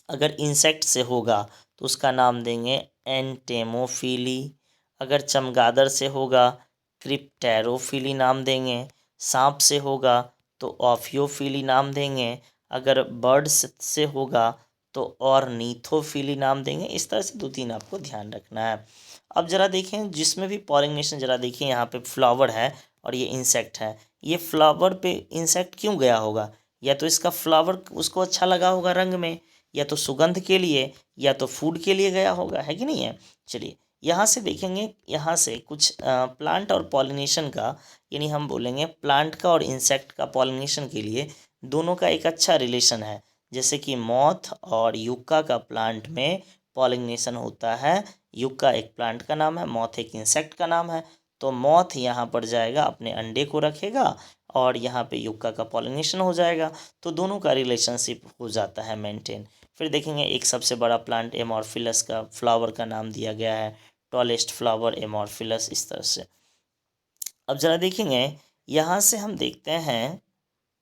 अगर इंसेक्ट से होगा तो उसका नाम देंगे एंटेमोफिली, अगर चमगादड़ से होगा क्रिप्टेरोफिली नाम देंगे, सांप से होगा तो ऑफियोफिली नाम देंगे, अगर बर्ड्स से होगा तो ऑर्निथोफिली नाम देंगे। इस तरह से 2-3 आपको ध्यान रखना है। अब ज़रा देखें जिसमें भी पॉलिनेशन, ज़रा देखिए यहाँ पे फ्लावर है और ये इंसेक्ट है, ये फ्लावर पे इंसेक्ट क्यों गया होगा, या तो इसका फ्लावर उसको अच्छा लगा होगा रंग में, या तो सुगंध के लिए, या तो फूड के लिए गया होगा, है कि नहीं है। चलिए यहाँ से देखेंगे, यहाँ से कुछ प्लांट और पॉलिनेशन का, यानी हम बोलेंगे प्लांट का और इंसेक्ट का पॉलिनेशन के लिए दोनों का एक अच्छा रिलेशन है। जैसे कि मॉथ और यूक्का का प्लांट में पॉलिनेशन होता है, यूक्का एक प्लांट का नाम है, मॉथ एक इंसेक्ट का नाम है। तो मॉथ यहाँ पर जाएगा अपने अंडे को रखेगा और यहाँ पे यूक्का का पॉलिनेशन हो जाएगा, तो दोनों का रिलेशनशिप हो जाता है मेंटेन। फिर देखेंगे एक सबसे बड़ा प्लांट एमॉर्फिलस का फ्लावर का नाम दिया गया है टॉलेस्ट फ्लावर एमॉर्फिलस, इस तरह से। अब ज़रा देखेंगे यहाँ से हम देखते हैं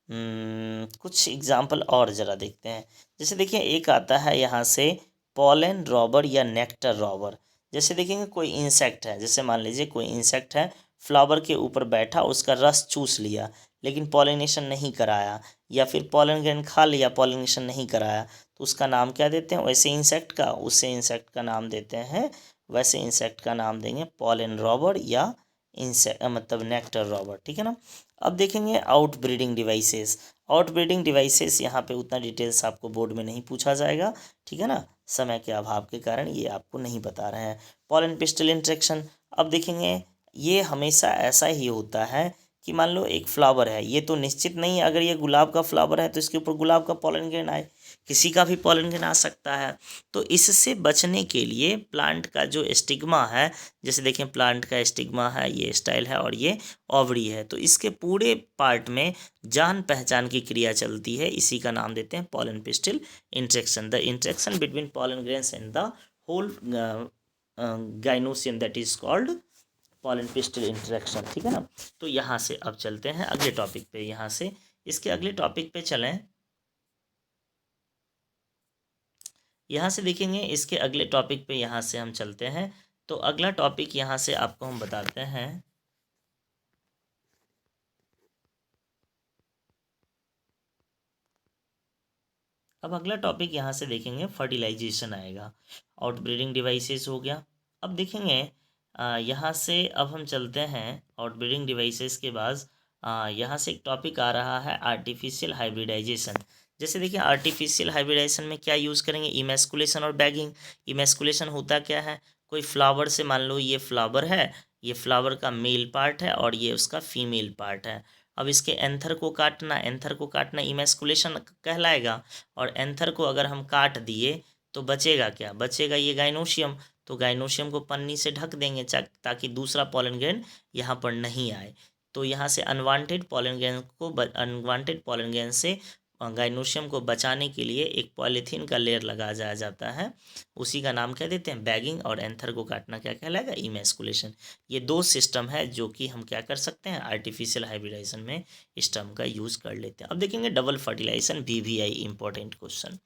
कुछ एग्जाम्पल और ज़रा देखते हैं। जैसे देखिए एक आता है यहाँ से पॉलन रॉबर या नेक्टर रॉबर। जैसे देखेंगे कोई इंसेक्ट है, जैसे मान लीजिए कोई इंसेक्ट है, फ्लावर के ऊपर बैठा, उसका रस चूस लिया लेकिन पॉलिनेशन नहीं कराया, या फिर पॉलन ग्रेन खा लिया, पॉलिनेशन नहीं कराया, तो उसका नाम क्या देते हैं, वैसे इंसेक्ट का, उसे इंसेक्ट का नाम देते हैं, वैसे इंसेक्ट का नाम देंगे पॉलन रॉबर या इंसेक्ट मतलब नेक्टर रॉबर, ठीक है ना। अब देखेंगे out breeding devices. Out breeding devices यहाँ पे उतना डिटेल्स आपको बोर्ड में नहीं पूछा जाएगा, ठीक है ना, समय के अभाव के कारण ये आपको नहीं बता रहे हैं। पॉलन पिस्टल इंटरेक्शन, अब देखेंगे ये हमेशा ऐसा ही होता है कि मान लो एक फ्लावर है, ये तो निश्चित नहीं है, अगर ये गुलाब का फ्लावर है तो इसके ऊपर गुलाब का पॉलन ग्रेन आए, किसी का भी पॉलन ग्रेन आ सकता है। तो इससे बचने के लिए प्लांट का जो स्टिग्मा है, जैसे देखें प्लांट का स्टिग्मा है, ये स्टाइल है और ये ओवरी है, तो इसके पूरे पार्ट में जान पहचान की क्रिया चलती है, इसी का नाम देते हैं pollen pistil interaction. The interaction between pollen grains and the whole gynoecium that is called pollen pistil interaction. ठीक है ना। तो यहाँ से अब चलते हैं अगले टॉपिक पे, यहाँ से इसके अगले टॉपिक पे चलें। यहाँ से देखेंगे इसके अगले टॉपिक पे, यहाँ से हम चलते हैं। तो अगला टॉपिक यहाँ से आपको हम बताते हैं। अब अगला टॉपिक यहाँ से देखेंगे फर्टिलाइजेशन आएगा। आउटब्रीडिंग डिवाइसेस हो गया। अब देखेंगे यहाँ से अब हम चलते हैं आउटब्रीडिंग डिवाइसेस के बाद यहाँ से एक टॉपिक आ रहा है आर्टिफिशियल हाइब्रिडाइजेशन। जैसे देखिए आर्टिफिशियल हाइब्रिडाइजेशन में क्या यूज़ करेंगे, इमेस्कुलेशन और बैगिंग। इमेस्कुलेशन होता क्या है, कोई फ्लावर से, मान लो ये फ्लावर है, ये फ्लावर का मेल पार्ट है और ये उसका फीमेल पार्ट है। अब इसके एंथर को काटना, एंथर को काटना इमेस्कुलेशन कहलाएगा। और एंथर को अगर हम काट दिए तो बचेगा क्या, बचेगा ये गाइनोशियम। तो गाइनोशियम को पन्नी से ढक देंगे ताकि दूसरा पॉलन ग्रेन यहाँ पर नहीं आए। तो यहाँ से अनवांटेड पॉलन ग्रेन को, अनवांटेड पॉलन ग्रेन से गाइनोशियम को बचाने के लिए एक पॉलीथीन का लेयर लगाया जाता है, उसी का नाम क्या देते हैं, बैगिंग। और एंथर को काटना क्या कहलाएगा, इमेस्कुलेशन। ये दो सिस्टम है जो कि हम क्या कर सकते हैं, आर्टिफिशियल हाइब्रिडाइजेशन में इस टर्म का यूज़ कर लेते हैं। अब देखेंगे double fertilization, BVI important question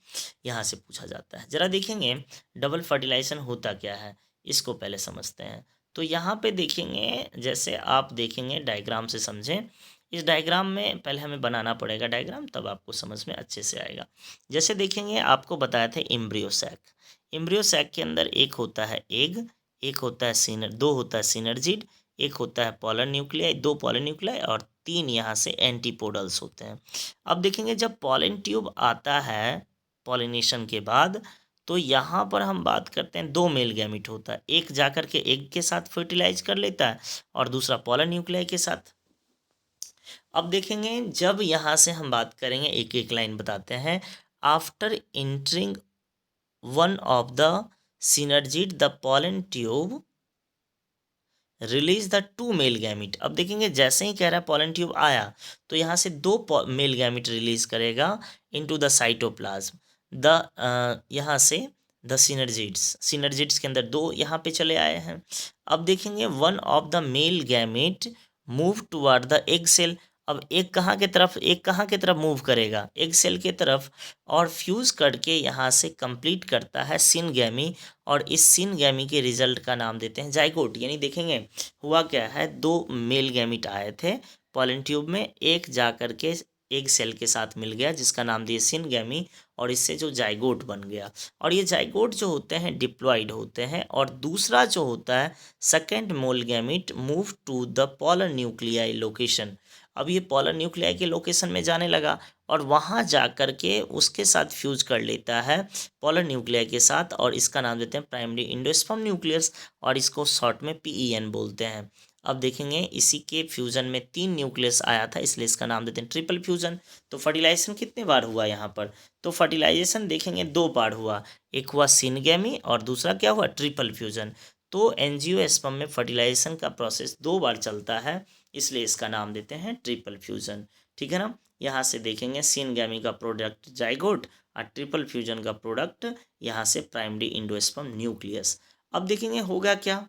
यहाँ से पूछा जाता है। जरा देखेंगे डबल फर्टिलाइजेशन होता क्या है, इसको पहले समझते हैं। तो यहाँ पे देखेंगे, जैसे आप देखेंगे डायग्राम से समझें। इस डायग्राम में पहले हमें बनाना पड़ेगा डायग्राम, तब आपको समझ में अच्छे से आएगा। जैसे देखेंगे आपको बताए थे एम्ब्रियो सैक। एम्ब्रियो सैक के अंदर एक होता है एग, एक होता है दो होता है सिनर्जिड, एक होता है पॉलन न्यूक्लियाई, दो पॉलन न्यूक्लियाई और तीन यहाँ से एंटीपोडल्स होते हैं। अब देखेंगे जब पॉलन ट्यूब आता है पॉलिनेशन के बाद, तो यहाँ पर हम बात करते हैं दो मेल गैमिट होता है, एक जाकर के एग के साथ फर्टिलाइज कर लेता है और दूसरा पॉलन न्यूक्लियाई के साथ। अब देखेंगे जब यहाँ से हम बात करेंगे, एक एक लाइन बताते हैं। After entering one of the synergid the pollen tube release the two male gamete. अब देखेंगे जैसे ही कह रहा है पॉलन ट्यूब आया, तो यहाँ से दो मेल गैमिट रिलीज करेगा इनटू द साइटोप्लाज्म। यहाँ से द सिनर्जिड्स के अंदर दो यहाँ पे चले आए हैं। अब देखेंगे one of the male gamete move toward the egg cell. अब एक कहाँ के तरफ, एक कहाँ के तरफ मूव करेगा, एग सेल के तरफ, और फ्यूज करके यहाँ से कंप्लीट करता है सिनगैमी। और इस सिनगैमी के रिजल्ट का नाम देते हैं जाइगोट। यानी देखेंगे हुआ क्या है, दो मेल गैमिट आए थे पॉलन ट्यूब में, एक जा करके एग सेल के साथ मिल गया जिसका नाम दिए सिनगैमी, और इससे जो जाइगोट बन गया। और ये जाइगोट जो होते हैं डिप्लॉइड होते हैं। और दूसरा जो होता है second male gamete move to the pollen nuclei location. अब ये पॉलन न्यूक्लियाई के लोकेशन में जाने लगा और वहाँ जा कर के उसके साथ फ्यूज कर लेता है पॉलन न्यूक्लियाई के साथ, और इसका नाम देते हैं प्राइमरी इंडोस्पर्म न्यूक्लियस, और इसको शॉर्ट में PEN बोलते हैं। अब देखेंगे इसी के फ्यूजन में तीन न्यूक्लियस आया था, इसलिए इसका नाम देते हैं ट्रिपल फ्यूजन। तो फर्टिलाइजेशन कितने बार हुआ यहाँ पर, तो फर्टिलाइजेशन देखेंगे दो बार हुआ, एक हुआ सिनगैमी और दूसरा क्या हुआ, ट्रिपल फ्यूजन। तो एंजियोस्पर्म में फर्टिलाइजेशन का प्रोसेस दो बार चलता है, इसलिए इसका नाम देते हैं ट्रिपल फ्यूजन। ठीक है ना। यहाँ से देखेंगे सिनगैमी का प्रोडक्ट जाइगोट और ट्रिपल फ्यूजन का प्रोडक्ट यहाँ से प्राइमरी इंडोस्पर्म न्यूक्लियस। अब देखेंगे होगा क्या,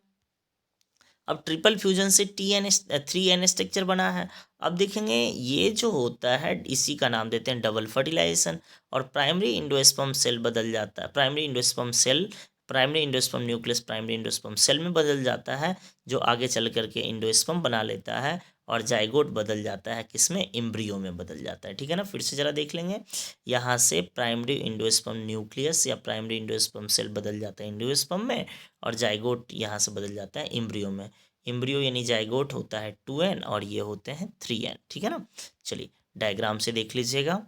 अब ट्रिपल फ्यूजन से TN3N स्ट्रक्चर बना है। अब देखेंगे ये जो होता है इसी का नाम देते हैं डबल फर्टिलाइजेशन, और प्राइमरी इंडोस्पर्म सेल बदल जाता है, primary endosperm cell, primary endosperm nucleus primary endosperm cell में बदल जाता है, जो आगे चल करके इंडोस्पर्म बना लेता है, और जाइगोट बदल जाता है किसमें, एम्ब्रियो में बदल जाता है। ठीक है ना। फिर से जरा देख लेंगे, यहाँ से प्राइमरी इंडोस्पर्म न्यूक्लियस या प्राइमरी इंडोस्पर्म सेल बदल जाता है इंडोस्पर्म में, और जाइगोट यहाँ से बदल जाता है एम्ब्रियो में। एम्ब्रियो यानी जाइगोट होता है 2N और ये होते हैं 3N। ठीक है ना। चलिए डायग्राम से देख लीजिएगा।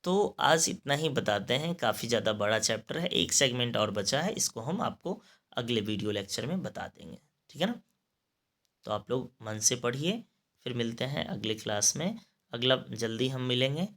तो आज इतना ही बताते हैं, काफ़ी ज़्यादा बड़ा चैप्टर है, एक सेगमेंट और बचा है, इसको हम आपको अगले वीडियो लेक्चर में बता देंगे, ठीक है ना। तो आप लोग मन से पढ़िए, फिर मिलते हैं अगले क्लास में, अगला जल्दी हम मिलेंगे।